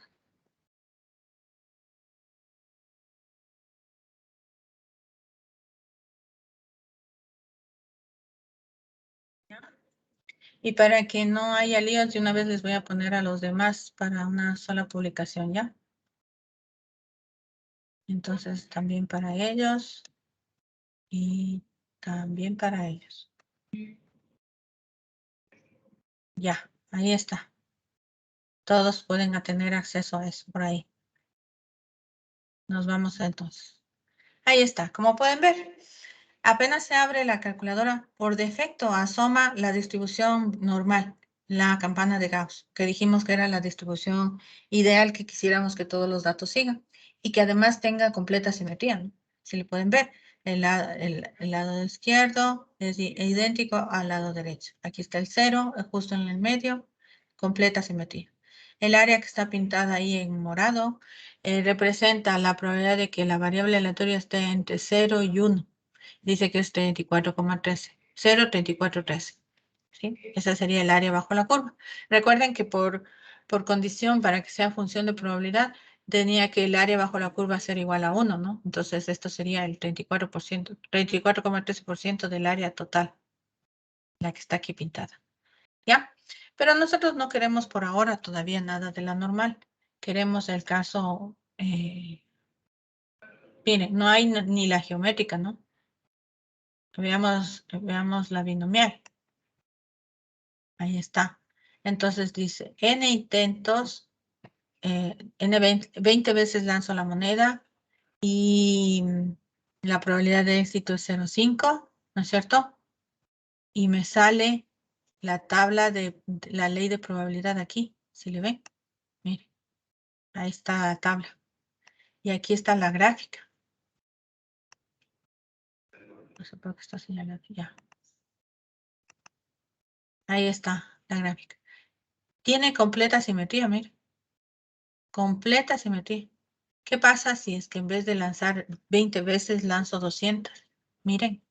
S1: Y para que no haya líos, de una vez les voy a poner a los demás para una sola publicación, ¿ya? Entonces, también para ellos y también para ellos. Ya, ahí está. Todos pueden tener acceso a eso por ahí. Nos vamos entonces. Ahí está, como pueden ver. Apenas se abre la calculadora, por defecto asoma la distribución normal, la campana de Gauss, que dijimos que era la distribución ideal que quisiéramos que todos los datos sigan y que además tenga completa simetría, ¿no? Si le pueden ver, el lado izquierdo es idéntico al lado derecho. Aquí está el 0, justo en el medio, completa simetría. El área que está pintada ahí en morado representa la probabilidad de que la variable aleatoria esté entre 0 y 1. Dice que es 34,13. 0,3413. ¿Sí? Esa sería el área bajo la curva. Recuerden que por condición, para que sea función de probabilidad, tenía que el área bajo la curva ser igual a 1, ¿no? Entonces, esto sería el 34%, 34,13% del área total, la que está aquí pintada. ¿Ya? Pero nosotros no queremos por ahora todavía nada de la normal. Queremos el caso, miren, no hay ni la geométrica, ¿no? Veamos la binomial. Ahí está. Entonces dice, n intentos, n 20 veces lanzo la moneda y la probabilidad de éxito es 0,5, ¿no es cierto? Y me sale la tabla de la ley de probabilidad aquí, ¿se le ve? Mire, ahí está la tabla. Y aquí está la gráfica. No sé por qué está señalado ya. Ahí está la gráfica. Tiene completa simetría, mire. Completa simetría. ¿Qué pasa si es que en vez de lanzar 20 veces lanzo 200? Miren.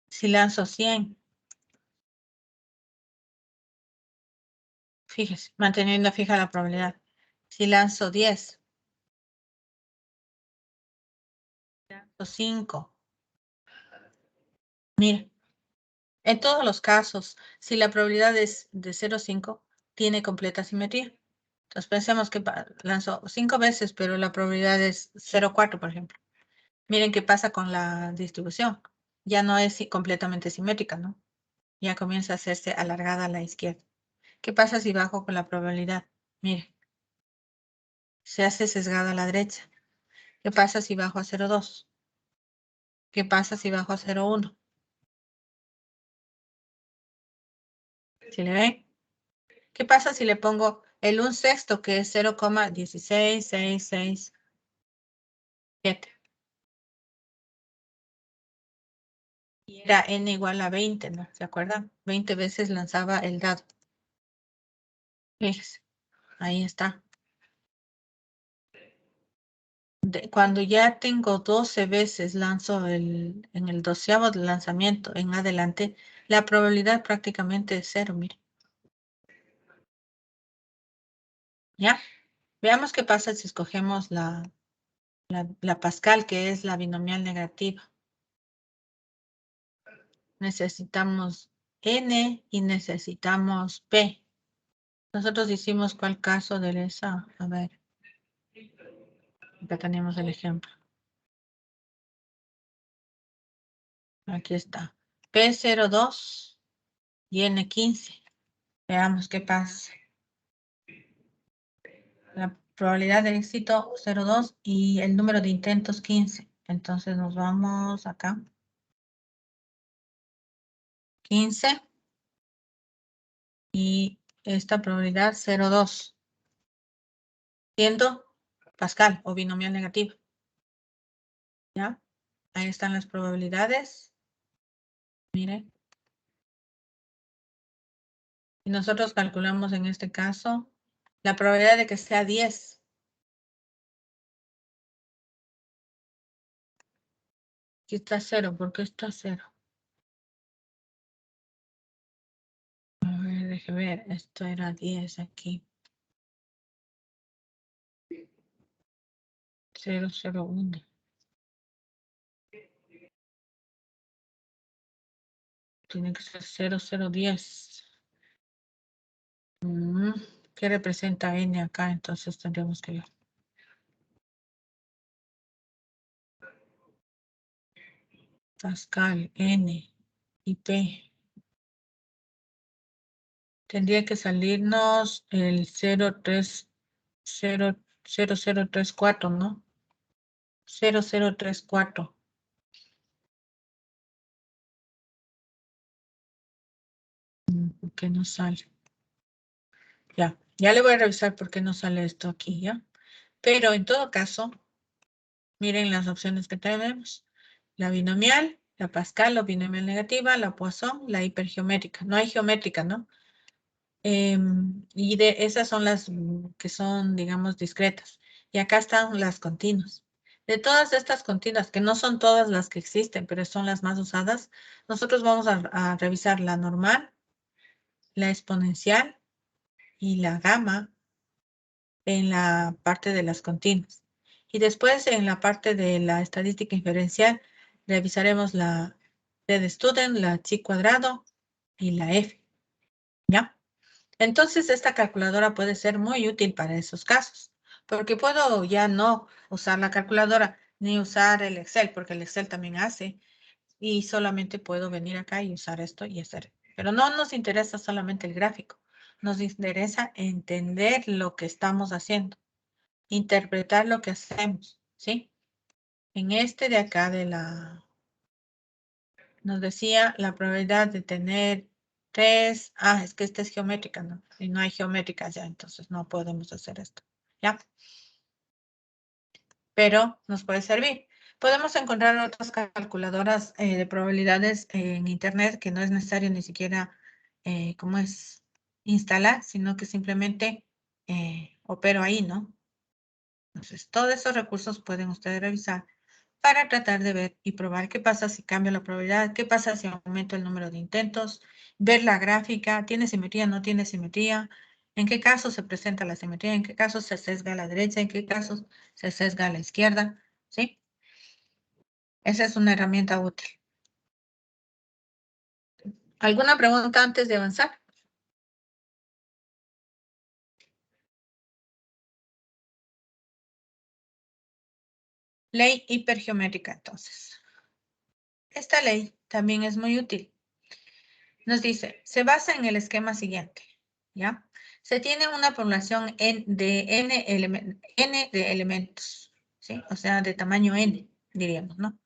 S1: Si lanzo 100. Fíjese, manteniendo fija la probabilidad. Si lanzo 10. Lanzo 5. Mire. En todos los casos, si la probabilidad es de 0,5, tiene completa simetría. Entonces pensemos que lanzó 5 veces, pero la probabilidad es 0,4, por ejemplo. Miren qué pasa con la distribución. Ya no es completamente simétrica, ¿no? Ya comienza a hacerse alargada a la izquierda. ¿Qué pasa si bajo con la probabilidad? Miren, se hace sesgada a la derecha. ¿Qué pasa si bajo a 0,2? ¿Qué pasa si bajo a 0,1? ¿Sí le ven? ¿Qué pasa si le pongo el 1/6, que es 0,16667? Y era n igual a 20, ¿no? ¿Se acuerdan? 20 veces lanzaba el dado. Fíjese, ahí está. Cuando ya tengo 12 veces lanzo en el 12º de lanzamiento en adelante, la probabilidad prácticamente es 0, mire. ¿Ya? Veamos qué pasa si escogemos la Pascal, que es la binomial negativa. Necesitamos n y necesitamos p. Nosotros hicimos cuál caso de esa. A ver. Acá tenemos el ejemplo. Aquí está. P02 y N15. Veamos qué pasa. La probabilidad de éxito 0,2 y el número de intentos 15. Entonces nos vamos acá. 15. Y esta probabilidad 0,2. Siendo Pascal o binomial negativa. ¿Ya? Ahí están las probabilidades. Miren. Y nosotros calculamos en este caso la probabilidad de que sea 10. Aquí está 0. ¿Por qué está 0? A ver, déjeme ver. Esto era 10 aquí. 0,01. Tiene que ser 0,010. ¿Qué representa n acá? Entonces tendríamos que ver. Pascal, n y p. Tendría que salirnos el 0034, ¿no? 0034. ¿Por qué no sale? Ya le voy a revisar por qué no sale esto aquí, ¿ya? Pero en todo caso, miren las opciones que tenemos. La binomial, la Pascal o binomial negativa, la Poisson, la hipergeométrica. No hay geométrica, ¿no? Y de esas son las que son, digamos, discretas. Y acá están las continuas. De todas estas continuas, que no son todas las que existen, pero son las más usadas, nosotros vamos a revisar la normal, la exponencial y la gamma en la parte de las continuas. Y después en la parte de la estadística inferencial revisaremos la D de student, la chi cuadrado y la F. ¿Ya? Entonces esta calculadora puede ser muy útil para esos casos, porque puedo ya no usar la calculadora ni usar el Excel, porque el Excel también hace, y solamente puedo venir acá y usar esto y hacer. Pero no nos interesa solamente el gráfico, nos interesa entender lo que estamos haciendo, interpretar lo que hacemos, ¿sí? En este de acá de nos decía la probabilidad de tener 3, es que esta es geométrica, ¿no? Y no hay geométricas ya, entonces no podemos hacer esto, ¿ya? Pero nos puede servir. Podemos encontrar otras calculadoras de probabilidades en internet que no es necesario ni siquiera, ¿cómo es? Instalar, sino que simplemente opero ahí, ¿no? Entonces, todos esos recursos pueden ustedes revisar para tratar de ver y probar qué pasa si cambia la probabilidad, qué pasa si aumento el número de intentos, ver la gráfica, tiene simetría, no tiene simetría, en qué casos se presenta la simetría, en qué casos se sesga a la derecha, en qué casos se sesga a la izquierda, ¿sí? Esa es una herramienta útil. ¿Alguna pregunta antes de avanzar? Ley hipergeométrica, entonces. Esta ley también es muy útil. Nos dice, se basa en el esquema siguiente, ¿ya? Se tiene una población de n de elementos, ¿sí? O sea, de tamaño n, diríamos, ¿no?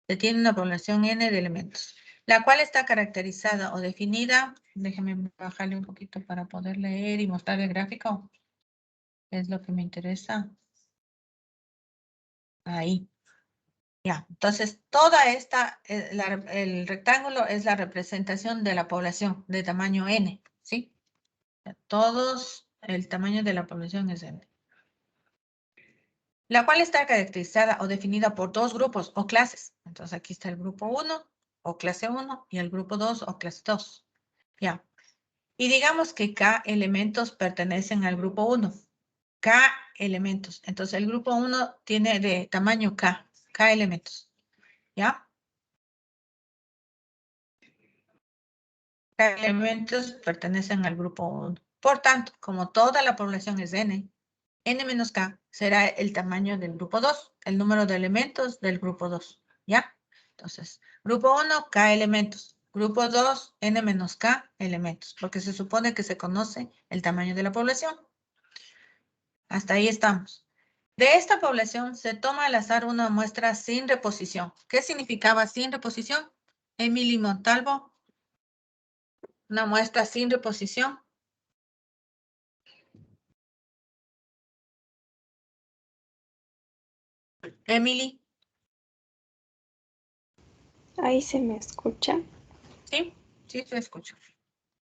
S1: Se tiene una población n de elementos, la cual está caracterizada o definida, déjeme bajarle un poquito para poder leer y mostrar el gráfico, es lo que me interesa. Ahí. Ya, entonces toda esta, el rectángulo es la representación de la población de tamaño n, ¿sí? Todos, el tamaño de la población es n. La cual está caracterizada o definida por dos grupos o clases. Entonces aquí está el grupo 1 o clase 1 y el grupo 2 o clase 2. Ya. Y digamos que K elementos pertenecen al grupo 1. K elementos. Entonces el grupo 1 tiene de tamaño K. K elementos. ¿Ya? K elementos pertenecen al grupo 1. Por tanto, como toda la población es n, n menos k será el tamaño del grupo 2, el número de elementos del grupo 2, ¿ya? Entonces, grupo 1, k elementos. Grupo 2, n menos k elementos, porque se supone que se conoce el tamaño de la población. Hasta ahí estamos. De esta población se toma al azar una muestra sin reposición. ¿Qué significaba sin reposición? Emily Montalvo. Una muestra sin reposición. Emily.
S6: Ahí se me escucha.
S1: Sí, sí, te escucho.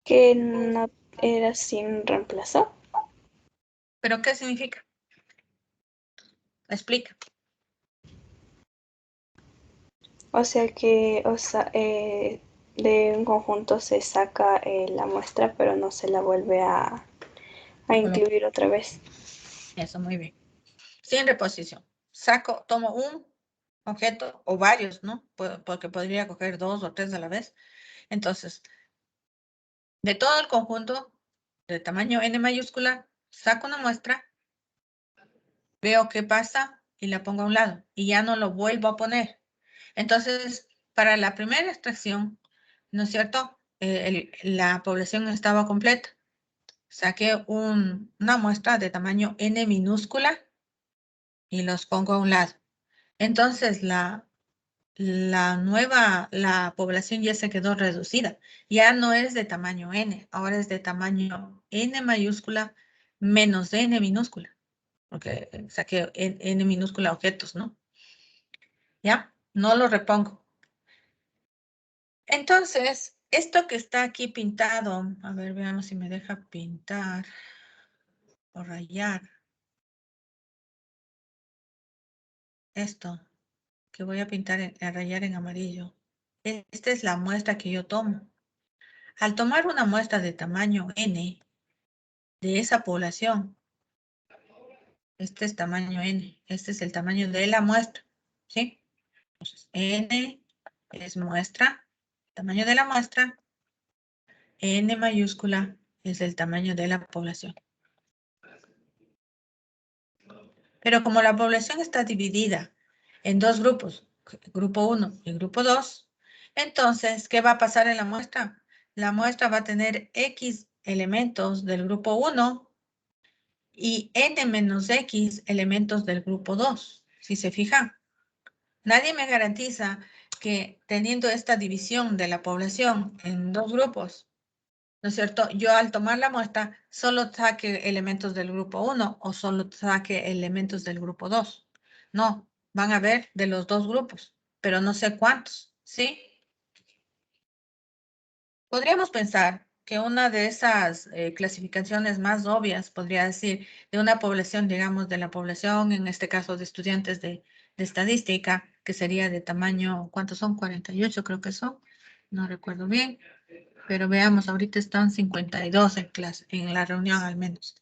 S6: Que no era sin reemplazo.
S1: ¿Pero qué significa? Explica.
S6: O sea que, de un conjunto se saca la muestra, pero no se la vuelve a incluir otra vez.
S1: Eso, muy bien. Sin reposición. Tomo un objeto o varios, ¿no? Porque podría coger 2 o 3 a la vez. Entonces, de todo el conjunto de tamaño n mayúscula, saco una muestra, veo qué pasa y la pongo a un lado y ya no lo vuelvo a poner. Entonces, para la primera extracción, ¿no es cierto? La población estaba completa. Saqué una muestra de tamaño n minúscula y los pongo a un lado. Entonces, la población ya se quedó reducida. Ya no es de tamaño n, ahora es de tamaño n mayúscula menos n minúscula. Porque saqué n minúscula objetos, ¿no? ¿Ya? No lo repongo. Entonces, Esto que está aquí pintado, a ver, veamos si me deja pintar o rayar. Esto que voy a pintar, a rayar en amarillo. Esta es la muestra que yo tomo. Al tomar una muestra de tamaño N de esa población, este es tamaño N, este es el tamaño de la muestra, ¿sí? Entonces, N es muestra, tamaño de la muestra, N mayúscula es el tamaño de la población. Pero como la población está dividida en dos grupos, grupo 1 y grupo 2, entonces, ¿qué va a pasar en la muestra? La muestra va a tener X elementos del grupo 1 y N menos X elementos del grupo 2. Si se fijan, nadie me garantiza que teniendo esta división de la población en dos grupos, ¿no es cierto? Yo al tomar la muestra solo saque elementos del grupo 1 o solo saque elementos del grupo 2. No, van a ver de los dos grupos, pero no sé cuántos, ¿sí? Podríamos pensar que una de esas clasificaciones más obvias, podría decir, de una población, digamos, de la población, en este caso de estudiantes de estadística, que sería de tamaño, ¿cuántos son? 48 creo que son, no recuerdo bien. Pero veamos, ahorita están 52 en clase, en la reunión al menos.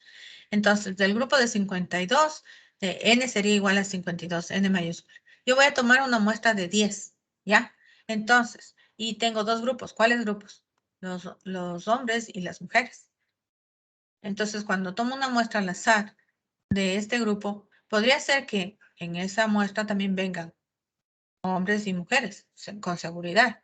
S1: Entonces, del grupo de 52, N sería igual a 52, N mayúscula. Yo voy a tomar una muestra de 10, ¿ya? Entonces, y tengo dos grupos. ¿Cuáles grupos? Los hombres y las mujeres. Entonces, cuando tomo una muestra al azar de este grupo, podría ser que en esa muestra también vengan hombres y mujeres, con seguridad.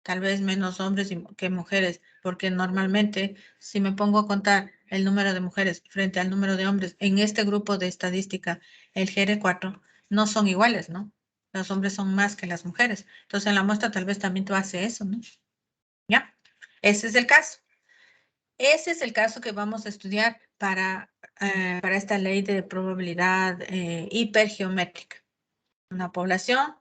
S1: Tal vez menos hombres que mujeres, porque normalmente si me pongo a contar el número de mujeres frente al número de hombres en este grupo de estadística, el GR4, no son iguales, ¿no? Los hombres son más que las mujeres. Entonces en la muestra tal vez también tú haces eso, ¿no? ¿Ya? Ese es el caso. Ese es el caso que vamos a estudiar para esta ley de probabilidad hipergeométrica. Una población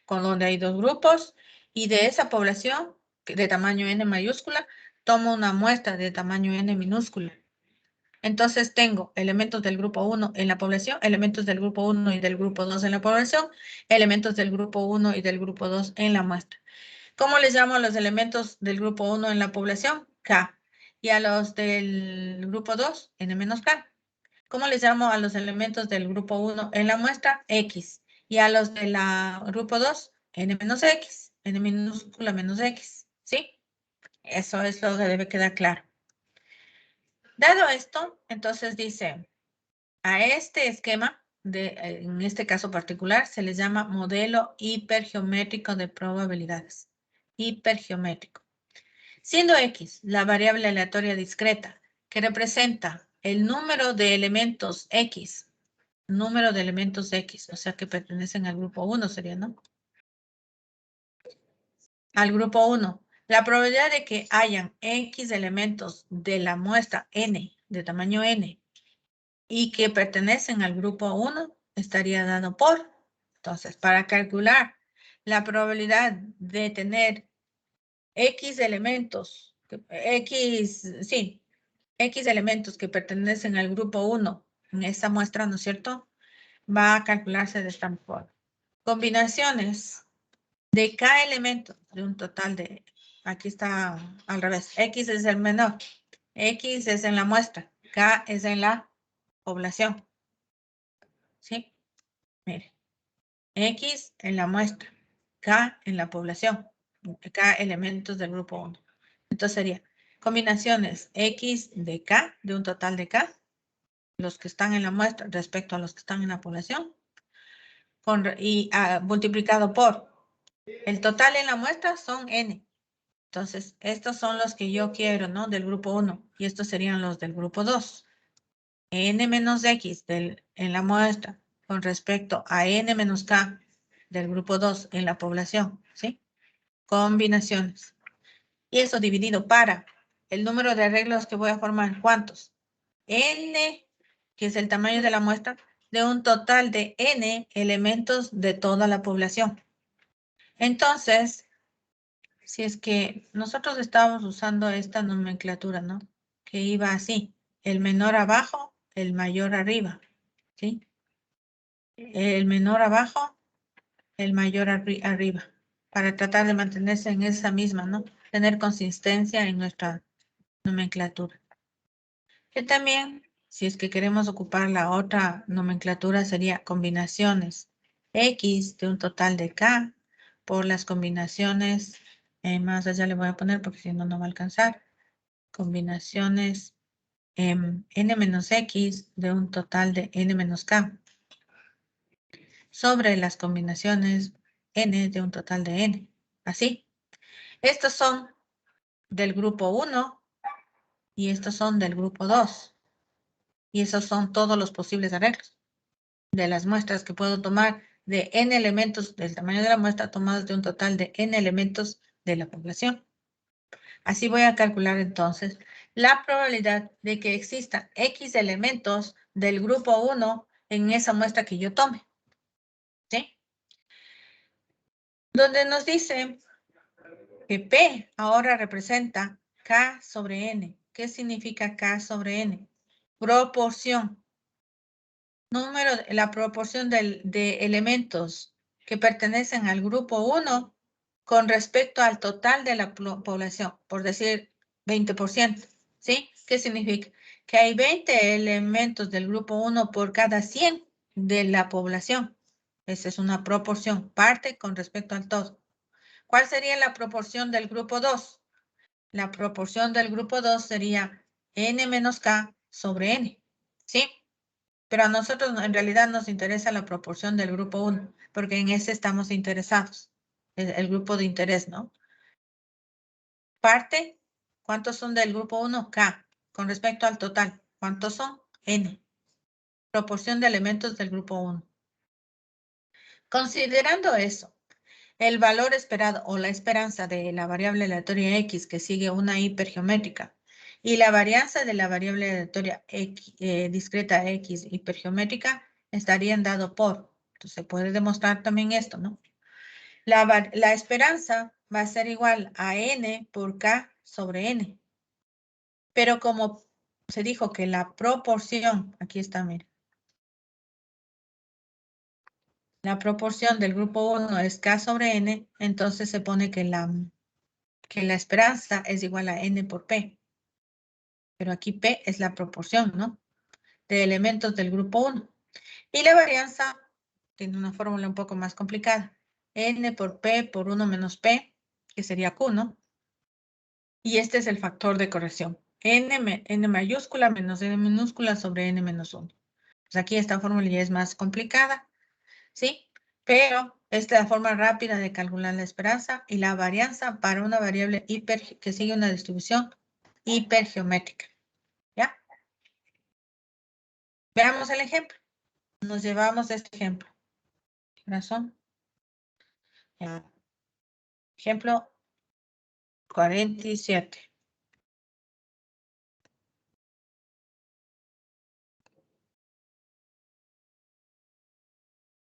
S1: con donde hay dos grupos y de esa población de tamaño N mayúscula tomo una muestra de tamaño N minúscula. Entonces tengo elementos del grupo 1 en la población, elementos del grupo 1 y del grupo 2 en la población, elementos del grupo 1 y del grupo 2 en la muestra. ¿Cómo les llamo a los elementos del grupo 1 en la población? K. Y a los del grupo 2, N menos K. ¿Cómo les llamo a los elementos del grupo 1 en la muestra? X. Y a los del grupo 2, N menos X, N minúscula menos X. ¿Sí? Eso es lo que debe quedar claro. Dado esto, entonces dice, a este esquema, en este caso particular, se les llama modelo hipergeométrico de probabilidades. Hipergeométrico. Siendo X la variable aleatoria discreta que representa el número de elementos X, o sea que pertenecen al grupo 1 sería, ¿no? Al grupo 1. La probabilidad de que hayan X elementos de la muestra N, de tamaño N, y que pertenecen al grupo 1, estaría dado por. Entonces, para calcular la probabilidad de tener X elementos, X elementos que pertenecen al grupo 1 en esta muestra, ¿no es cierto? Va a calcularse de esta forma. Combinaciones de K elementos de un total de, aquí está al revés, X es el menor, X es en la muestra, K es en la población. ¿Sí? Mire, X en la muestra, K en la población, K elementos del grupo 1. Entonces sería combinaciones X de K, de un total de K, los que están en la muestra respecto a los que están en la población, multiplicado por el total en la muestra son N. Entonces, estos son los que yo quiero, ¿no? Del grupo 1. Y estos serían los del grupo 2. N menos X en la muestra con respecto a N menos K del grupo 2 en la población, ¿sí? Combinaciones. Y eso dividido para el número de arreglos que voy a formar. ¿Cuántos? N, que es el tamaño de la muestra, de un total de N elementos de toda la población. Entonces, si es que nosotros estábamos usando esta nomenclatura, ¿no? Que iba así, el menor abajo, el mayor arriba, ¿sí? El menor abajo, el mayor arriba, para tratar de mantenerse en esa misma, ¿no? Tener consistencia en nuestra nomenclatura. Que también, si es que queremos ocupar la otra nomenclatura, sería combinaciones X de un total de K por las combinaciones, más allá le voy a poner porque si no, no va a alcanzar. Combinaciones n menos X de un total de n menos K sobre las combinaciones n de un total de n. Así. Estos son del grupo 1 y estos son del grupo 2. Y esos son todos los posibles arreglos de las muestras que puedo tomar de n elementos del tamaño de la muestra tomados de un total de n elementos de la población. Así voy a calcular entonces la probabilidad de que existan X elementos del grupo 1 en esa muestra que yo tome. ¿Sí? Donde nos dice que P ahora representa K sobre N. ¿Qué significa K sobre N? Proporción. La proporción de elementos que pertenecen al grupo 1 con respecto al total de la población, por decir 20%, ¿sí? ¿Qué significa? Que hay 20 elementos del grupo 1 por cada 100 de la población. Esa es una proporción, parte con respecto al todo. ¿Cuál sería la proporción del grupo 2? La proporción del grupo 2 sería n menos k sobre n, ¿sí? Pero a nosotros en realidad nos interesa la proporción del grupo 1, porque en ese estamos interesados, el grupo de interés, ¿no? Parte, ¿cuántos son del grupo 1? K. Con respecto al total, ¿cuántos son? N. Proporción de elementos del grupo 1. Considerando eso, el valor esperado o la esperanza de la variable aleatoria X que sigue una hipergeométrica y la varianza de la variable aleatoria X, discreta X hipergeométrica estarían dado por. Entonces se puede demostrar también esto, ¿no? La esperanza va a ser igual a n por k sobre n. Pero como se dijo que la proporción, aquí está, mira. La proporción del grupo 1 es k sobre n, entonces se pone que la esperanza es igual a n por p. Pero aquí p es la proporción, ¿no? De elementos del grupo 1. Y la varianza tiene una fórmula un poco más complicada. N por p por 1 menos p, que sería q, ¿no? Y este es el factor de corrección. N mayúscula menos n minúscula sobre n menos 1. Pues aquí esta fórmula ya es más complicada, ¿sí? Pero esta es la forma rápida de calcular la esperanza y la varianza para una variable que sigue una distribución hipergeométrica. ¿Ya? Veamos el ejemplo. Nos llevamos este ejemplo. ¿Qué razón? Ya. Ejemplo 47.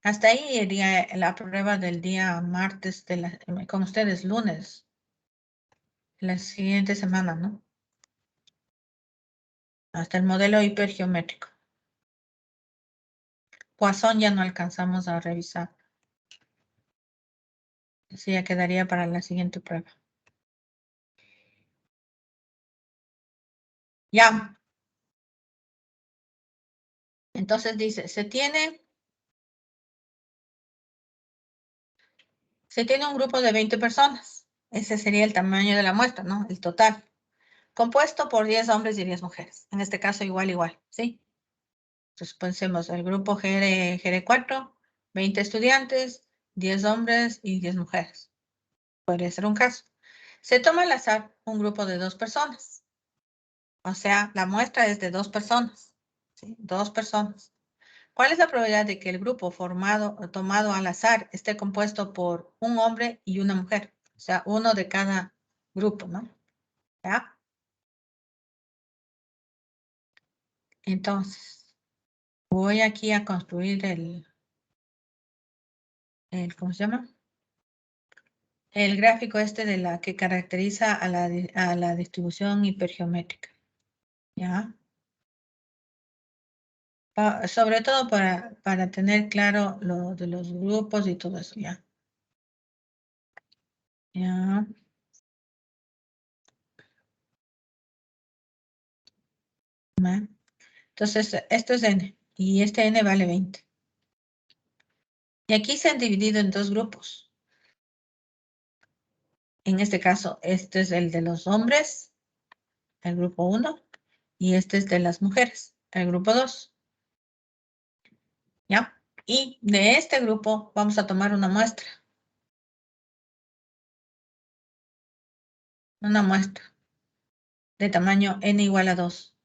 S1: Hasta ahí iría la prueba del día martes, con ustedes lunes, la siguiente semana, ¿no? Hasta el modelo hipergeométrico. Poisson ya no alcanzamos a revisar. Así ya quedaría para la siguiente prueba. Ya. Entonces dice, se tiene un grupo de 20 personas. Ese sería el tamaño de la muestra, ¿no? El total. Compuesto por 10 hombres y 10 mujeres. En este caso igual, ¿sí? Entonces pensemos el grupo GR4, 20 estudiantes, 10 hombres y 10 mujeres. Podría ser un caso. Se toma al azar un grupo de 2 personas. O sea, la muestra es de 2 personas. ¿Sí? 2 personas. ¿Cuál es la probabilidad de que el grupo tomado al azar esté compuesto por un hombre y una mujer? O sea, uno de cada grupo, ¿no? ¿Ya? Entonces, voy aquí a construir ¿cómo se llama? el gráfico este de la que caracteriza a la distribución hipergeométrica. ¿Ya? Sobre todo para tener claro lo de los grupos y todo eso, ¿ya? ¿Ya? ¿Va? Entonces, esto es n, y este n vale 20. Y aquí se han dividido en dos grupos. En este caso, este es el de los hombres, el grupo 1, y este es de las mujeres, el grupo 2. ¿Ya? Y de este grupo vamos a tomar una muestra. Una muestra de tamaño n igual a 2.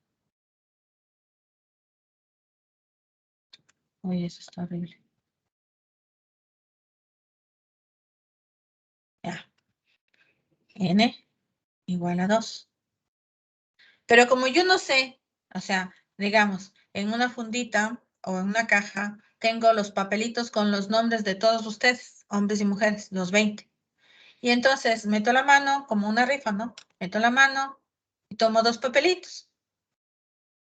S1: Uy, eso está horrible. Ya. N igual a 2. Pero como yo no sé, o sea, digamos, en una fundita o en una caja, tengo los papelitos con los nombres de todos ustedes, hombres y mujeres, los 20. Y entonces meto la mano como una rifa, ¿no? Meto la mano y tomo 2 papelitos.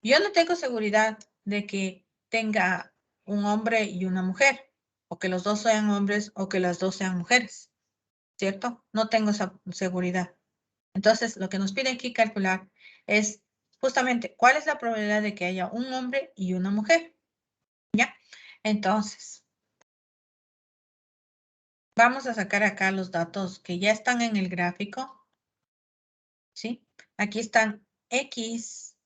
S1: Yo no tengo seguridad de que tenga un hombre y una mujer, o que los dos sean hombres o que las dos sean mujeres, ¿cierto? No tengo esa seguridad. Entonces, lo que nos pide aquí calcular es justamente cuál es la probabilidad de que haya un hombre y una mujer. ¿Ya? Entonces, vamos a sacar acá los datos que ya están en el gráfico. ¿Sí? Aquí están X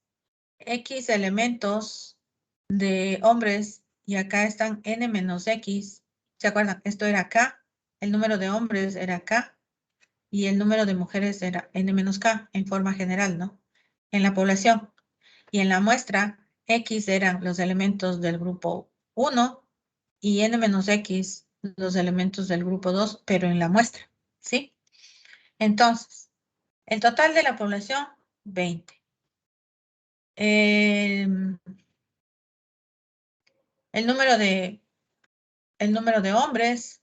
S1: elementos de hombres y acá están n menos X. ¿Se acuerdan? Esto era acá, el número de hombres era acá y el número de mujeres era n menos K en forma general, ¿no? En la población. Y en la muestra, X eran los elementos del grupo 1 y n menos X los elementos del grupo 2, pero en la muestra, ¿sí? Entonces, el total de la población, 20. El número de hombres,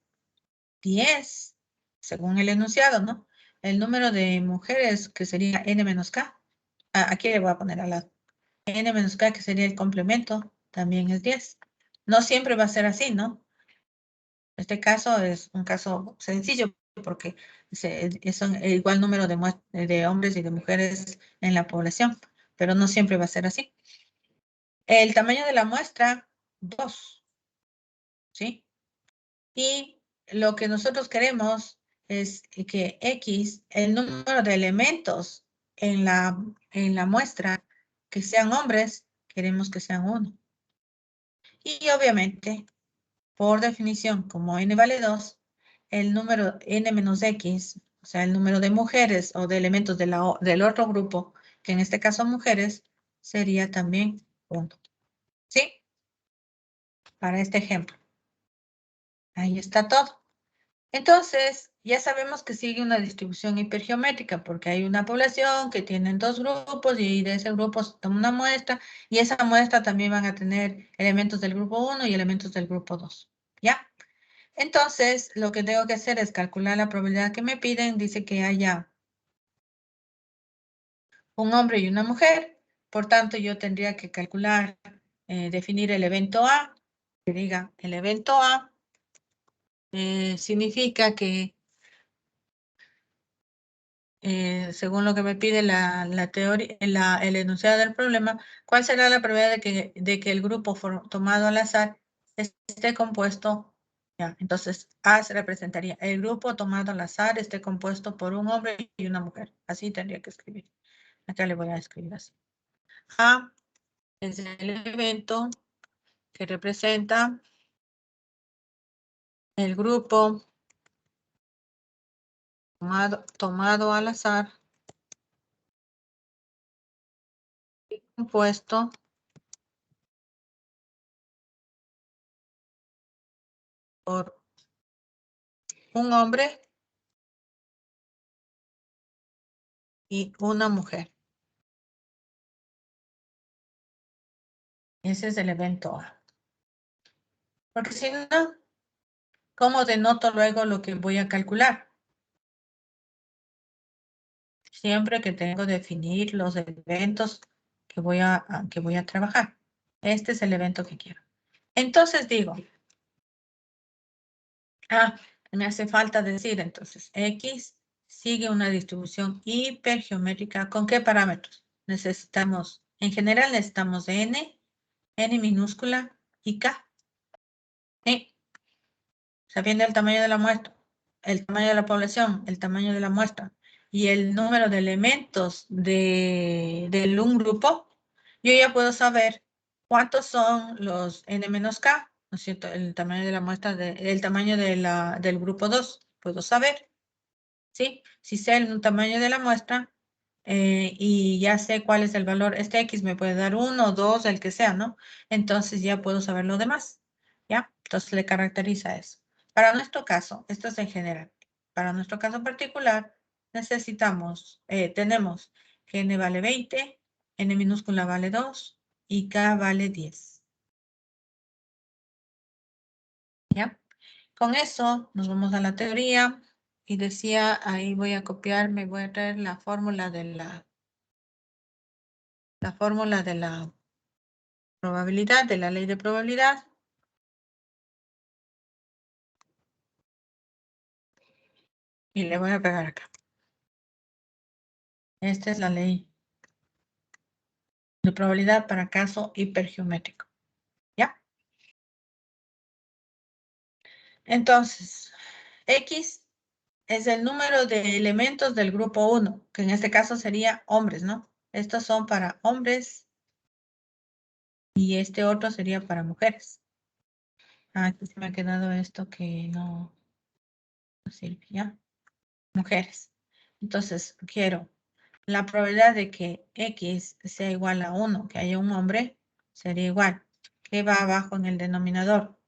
S1: 10, según el enunciado, ¿no? El número de mujeres, que sería n menos K. Aquí le voy a poner al lado. N menos K, que sería el complemento, también es 10. No siempre va a ser así, ¿no? Este caso es un caso sencillo porque son el igual número de hombres y de mujeres en la población, pero no siempre va a ser así. El tamaño de la muestra, 2, ¿sí? Y lo que nosotros queremos es que X, el número de elementos en la muestra, que sean hombres, queremos que sean 1. Y obviamente, por definición, como n vale 2, el número n menos x, o sea, el número de mujeres o de elementos del otro grupo, que en este caso mujeres, sería también 1. ¿Sí? Para este ejemplo. Ahí está todo. Entonces, ya sabemos que sigue una distribución hipergeométrica porque hay una población que tienen 2 grupos y de ese grupo se toma una muestra y esa muestra también van a tener elementos del grupo 1 y elementos del grupo 2. ¿Ya? Entonces, lo que tengo que hacer es calcular la probabilidad que me piden. Dice que haya un hombre y una mujer. Por tanto, yo tendría que calcular, definir el evento A. Que diga, el evento A significa que, según lo que me pide la teoría, el enunciado del problema, ¿cuál será la probabilidad de que el grupo tomado al azar esté compuesto? Ya, entonces, A se representaría el grupo tomado al azar esté compuesto por un hombre y una mujer. Así tendría que escribir. Acá le voy a escribir así. A es el evento que representa el grupo tomado al azar compuesto por un hombre y una mujer. Ese es el evento A. Porque si no, ¿cómo denoto luego lo que voy a calcular? siempre que tengo que definir los eventos que voy a trabajar. Este es el evento que quiero. Entonces digo, me hace falta decir entonces, X sigue una distribución hipergeométrica. ¿Con qué parámetros? Necesitamos, en general necesitamos de N minúscula y K. Sabiendo el tamaño de la muestra, el tamaño de la población, el tamaño de la muestra y el número de elementos de un grupo, yo ya puedo saber cuántos son los N menos K, ¿no es cierto? El tamaño de la muestra, el tamaño del grupo 2, puedo saber, ¿sí? Si sé el tamaño de la muestra y ya sé cuál es el valor, este X me puede dar 1, 2, el que sea, ¿no? Entonces ya puedo saber lo demás, ¿ya? Entonces le caracteriza eso. Para nuestro caso, esto es en general. Para nuestro caso particular, tenemos que N vale 20, N minúscula vale 2 y K vale 10. ¿Ya? Con eso nos vamos a la teoría y decía, ahí voy a copiar, me voy a traer la fórmula de la probabilidad, de la ley de probabilidad. Y le voy a pegar acá. Esta es la ley de probabilidad para caso hipergeométrico. ¿Ya? Entonces, X es el número de elementos del grupo 1, que en este caso sería hombres, ¿no? Estos son para hombres y este otro sería para mujeres. Aquí se me ha quedado esto que no sirve, ¿ya? Mujeres. Entonces, quiero la probabilidad de que X sea igual a 1, que haya un hombre, sería igual. ¿Qué va abajo en el denominador?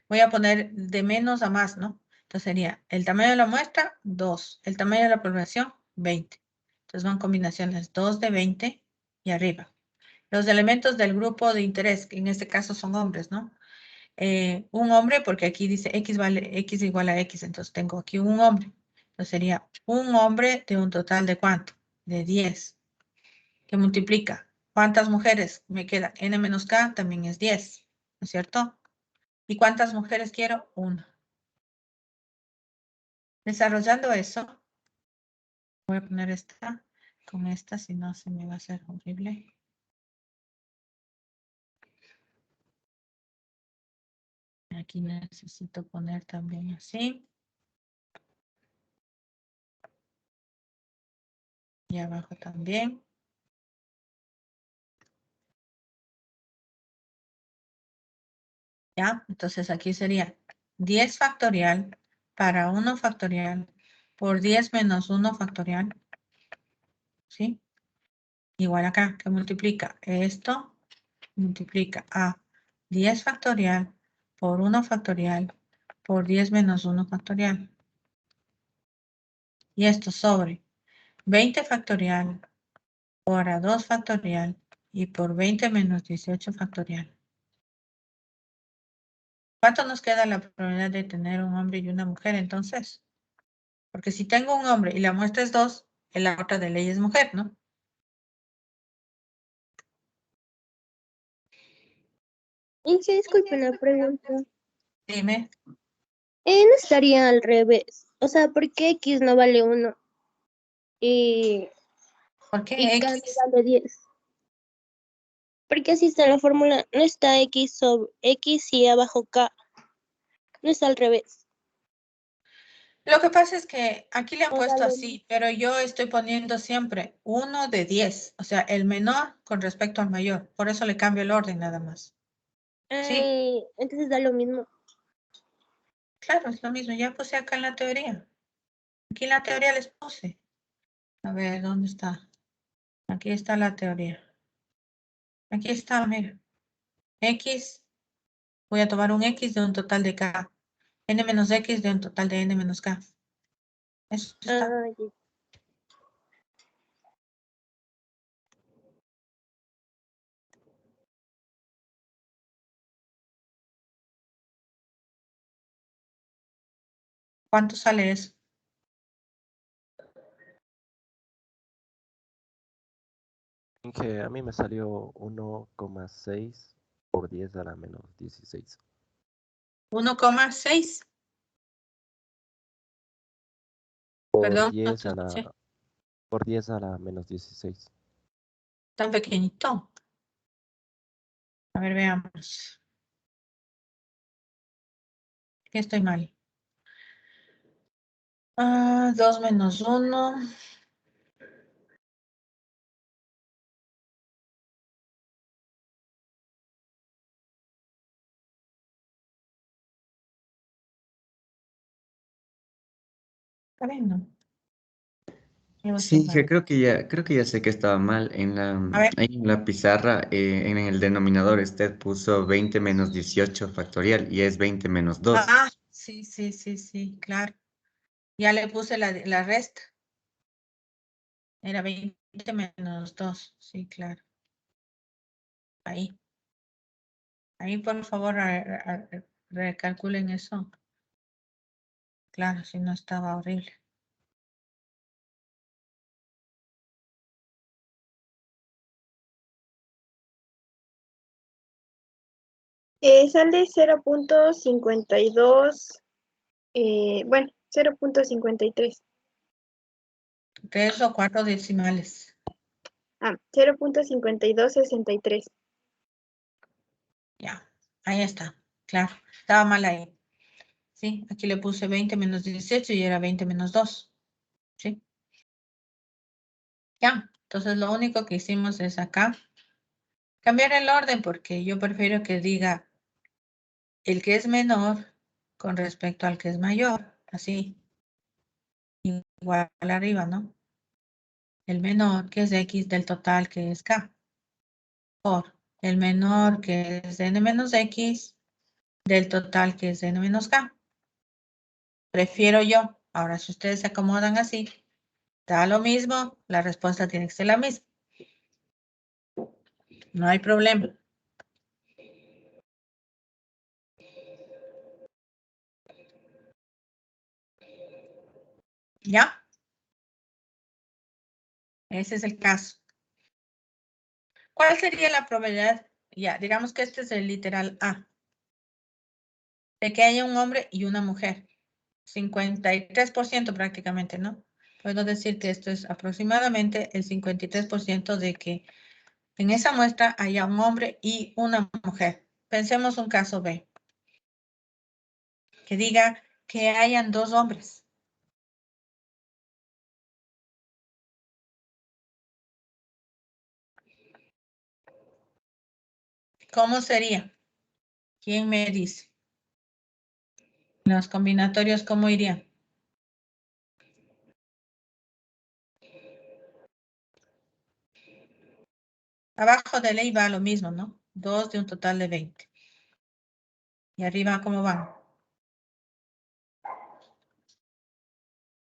S1: Voy a poner de menos a más, ¿no? Entonces sería el tamaño de la muestra, 2. El tamaño de la población, 20. Entonces van combinaciones 2 de 20 y arriba. Los elementos del grupo de interés, que en este caso son hombres, ¿no? Un hombre, porque aquí dice X igual a X, entonces tengo aquí un hombre. Entonces sería un hombre de un total de ¿cuánto? De 10. Que multiplica. ¿Cuántas mujeres me quedan? N menos K también es 10, ¿no es cierto? ¿Y cuántas mujeres quiero? 1. Desarrollando eso, voy a poner esta con esta, si no se me va a hacer horrible. Aquí necesito poner también así. Y abajo también. ¿Ya? Entonces aquí sería 10 factorial para 1 factorial por 10 menos 1 factorial. ¿Sí? Igual acá, que multiplica esto, multiplica a 10 factorial por 1 factorial por 10 menos 1 factorial. Y esto sobre 20 factorial por a 2 factorial y por 20 menos 18 factorial. ¿Cuánto nos queda la probabilidad de tener un hombre y una mujer entonces? Porque si tengo un hombre y la muestra es 2, la otra de ley es mujer, ¿no?
S9: Y se disculpe una pregunta.
S1: Dime.
S9: No estaría al revés. O sea, ¿por qué X no vale 1? Y,
S1: ¿Por qué
S9: y K no
S1: X?
S9: vale 10. Porque así está la fórmula. No está X sobre X y abajo K. No está al revés.
S1: Lo que pasa es que aquí le han
S9: O
S1: puesto
S9: vale
S1: así, pero yo estoy poniendo siempre 1 de 10, o sea, el menor con respecto al mayor. Por eso le cambio el orden nada más. ¿Sí?
S9: entonces da lo mismo.
S1: Claro, es lo mismo. Ya puse acá en la teoría. Aquí en la teoría les puse. A ver, ¿dónde está? Aquí está la teoría. Aquí está, mira. X, voy a tomar un X de un total de K. N menos X de un total de N menos K. Eso está.
S9: Ya.
S1: ¿Cuánto sale eso?
S10: Inge, a mí me salió 1,6 por 10 a la menos 16.
S1: 1,6.
S10: Por
S1: Perdón, no
S10: 10
S1: te
S10: a
S1: escuché.
S10: la, por 10 a la menos 16.
S1: Tan pequeñito. A ver, veamos. ¿Qué estoy mal? 2 menos 1. Está bien, ¿no? Yo estoy
S2: Sí,
S1: mal.
S2: creo que ya sé que estaba mal.
S1: A ver.
S2: Ahí en la pizarra, en el denominador, usted puso 20 menos 18 factorial y es 20 menos 2.
S1: Sí, sí, sí, sí, claro. Ya le puse la resta. Era 20 menos 2. Sí, claro. Ahí. Ahí, por favor, recalculen eso. Claro, si no estaba horrible.
S9: Sale 0.52, bueno, 0.53.
S1: 3 o 4 decimales.
S9: 0.5263.
S1: Ya, ahí está. Claro, estaba mal ahí. Sí, aquí le puse 20 menos 18 y era 20 menos 2. Sí. Ya, entonces lo único que hicimos es acá cambiar el orden porque yo prefiero que diga el que es menor con respecto al que es mayor. Así, igual arriba, ¿no? El menor que es X del total que es K. Por el menor que es N menos X del total que es N menos K. Prefiero yo. Ahora, si ustedes se acomodan así, da lo mismo, la respuesta tiene que ser la misma. No hay problema. ¿Ya? Ese es el caso. ¿Cuál sería la probabilidad? Ya, digamos que este es el literal A. De que haya un hombre y una mujer. 53% prácticamente, ¿no? Puedo decir que esto es aproximadamente el 53% de que en esa muestra haya un hombre y una mujer. Pensemos un caso B. Que diga que hayan 2 hombres. ¿Cómo sería? ¿Quién me dice? Los combinatorios, ¿cómo irían? Abajo de ley va lo mismo, ¿no? 2 de un total de 20. Y arriba, ¿cómo van?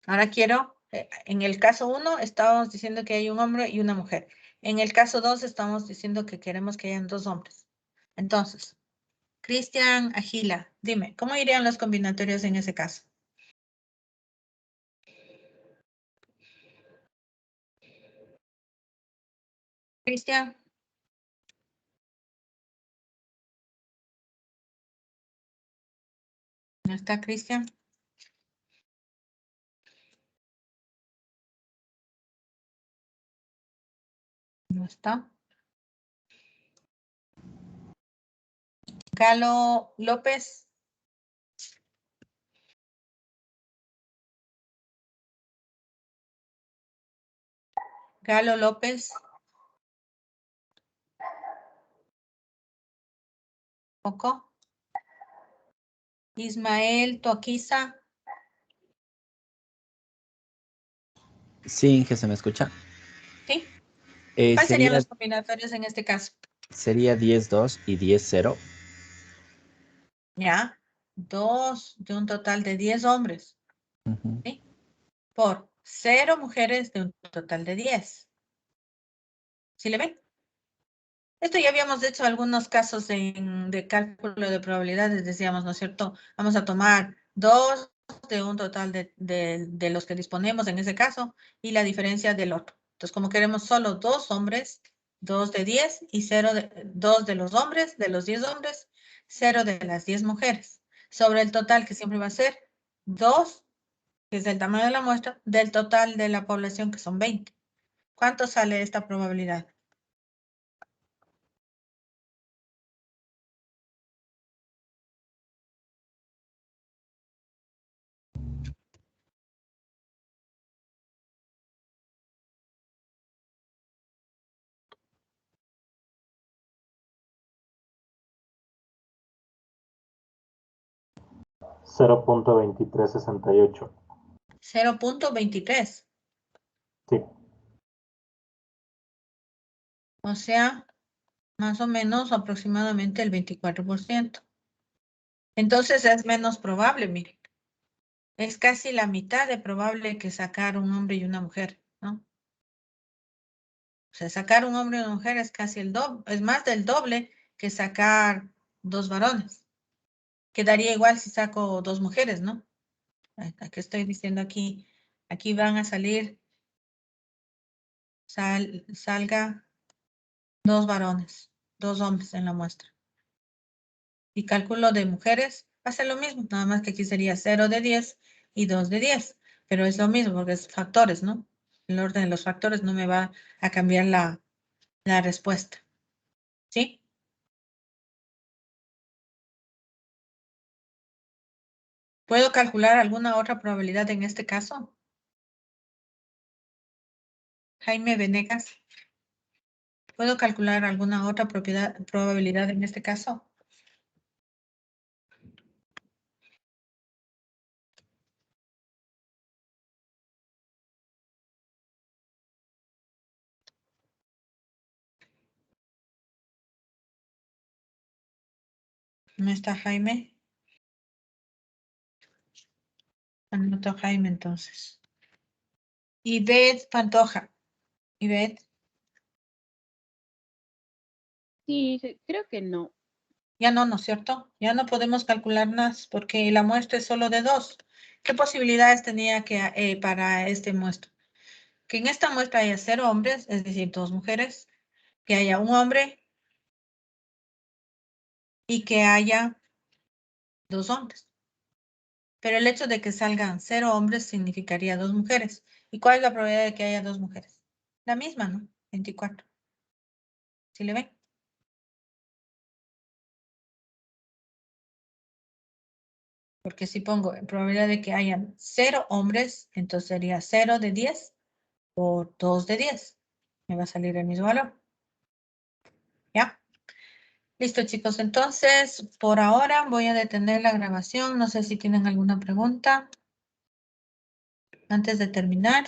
S1: Ahora quiero, en el caso 1 estábamos diciendo que hay un hombre y una mujer. En el caso 2 estamos diciendo que queremos que hayan 2 hombres. Entonces, Cristian, Agila, dime, ¿cómo irían los combinatorios en ese caso? Cristian. ¿No está Cristian? No está. Galo López. Galo López. Poco. Ismael Toaquiza.
S11: Sí, Inge, ¿se me escucha?
S1: ¿Sí? ¿Cuáles serían
S11: Sería,
S1: los combinatorios en este caso?
S11: sería 10-2 y 10-0.
S1: Ya. 2 de un total de 10 hombres. ¿Sí? Por 0 mujeres de un total de 10. ¿Sí le ven? Esto ya habíamos hecho algunos casos de cálculo de probabilidades, decíamos, ¿no es cierto? Vamos a tomar 2 de un total de los que disponemos en ese caso y la diferencia del otro. Entonces, como queremos solo 2 hombres, 2 de 10 y 2 de los hombres, de los 10 hombres, 0 de las 10 mujeres. Sobre el total, que siempre va a ser 2, que es el tamaño de la muestra, del total de la población, que son 20. ¿Cuánto sale esta probabilidad?
S8: $0.2368.
S1: 0.23.
S8: Sí.
S1: O sea, más o menos aproximadamente el 24%. Entonces es menos probable, miren. Es casi la mitad de probable que sacar un hombre y una mujer, ¿no? O sea, sacar un hombre y una mujer es casi el doble, es más del doble que sacar 2 varones. Quedaría igual si saco 2 mujeres, ¿no? ¿Qué estoy diciendo aquí? Aquí van a salir, salga 2 varones, 2 hombres en la muestra. Y cálculo de mujeres va a ser lo mismo, nada más que aquí sería 0 de 10 y 2 de 10. Pero es lo mismo porque es factores, ¿no? El orden de los factores no me va a cambiar la respuesta. ¿Sí? ¿Puedo calcular alguna otra probabilidad en este caso? Jaime Venegas. ¿Puedo calcular alguna otra probabilidad en este caso? ¿No está Jaime? Anoto Jaime entonces. Ivette Pantoja. Ivette.
S12: Sí, creo que no.
S1: Ya no, ¿no es cierto? Ya no podemos calcular más porque la muestra es solo de 2. ¿Qué posibilidades tenía que para este muestra? Que en esta muestra haya 0 hombres, es decir, 2 mujeres, que haya un hombre y que haya 2 hombres. Pero el hecho de que salgan 0 hombres significaría 2 mujeres. ¿Y cuál es la probabilidad de que haya 2 mujeres? La misma, ¿no? 24. ¿Sí le ven? Porque si pongo probabilidad de que hayan 0 hombres, entonces sería 0 de 10 por 2 de 10. Me va a salir el mismo valor. ¿Ya? Listo, chicos. Entonces, por ahora voy a detener la grabación. No sé si tienen alguna pregunta antes de terminar.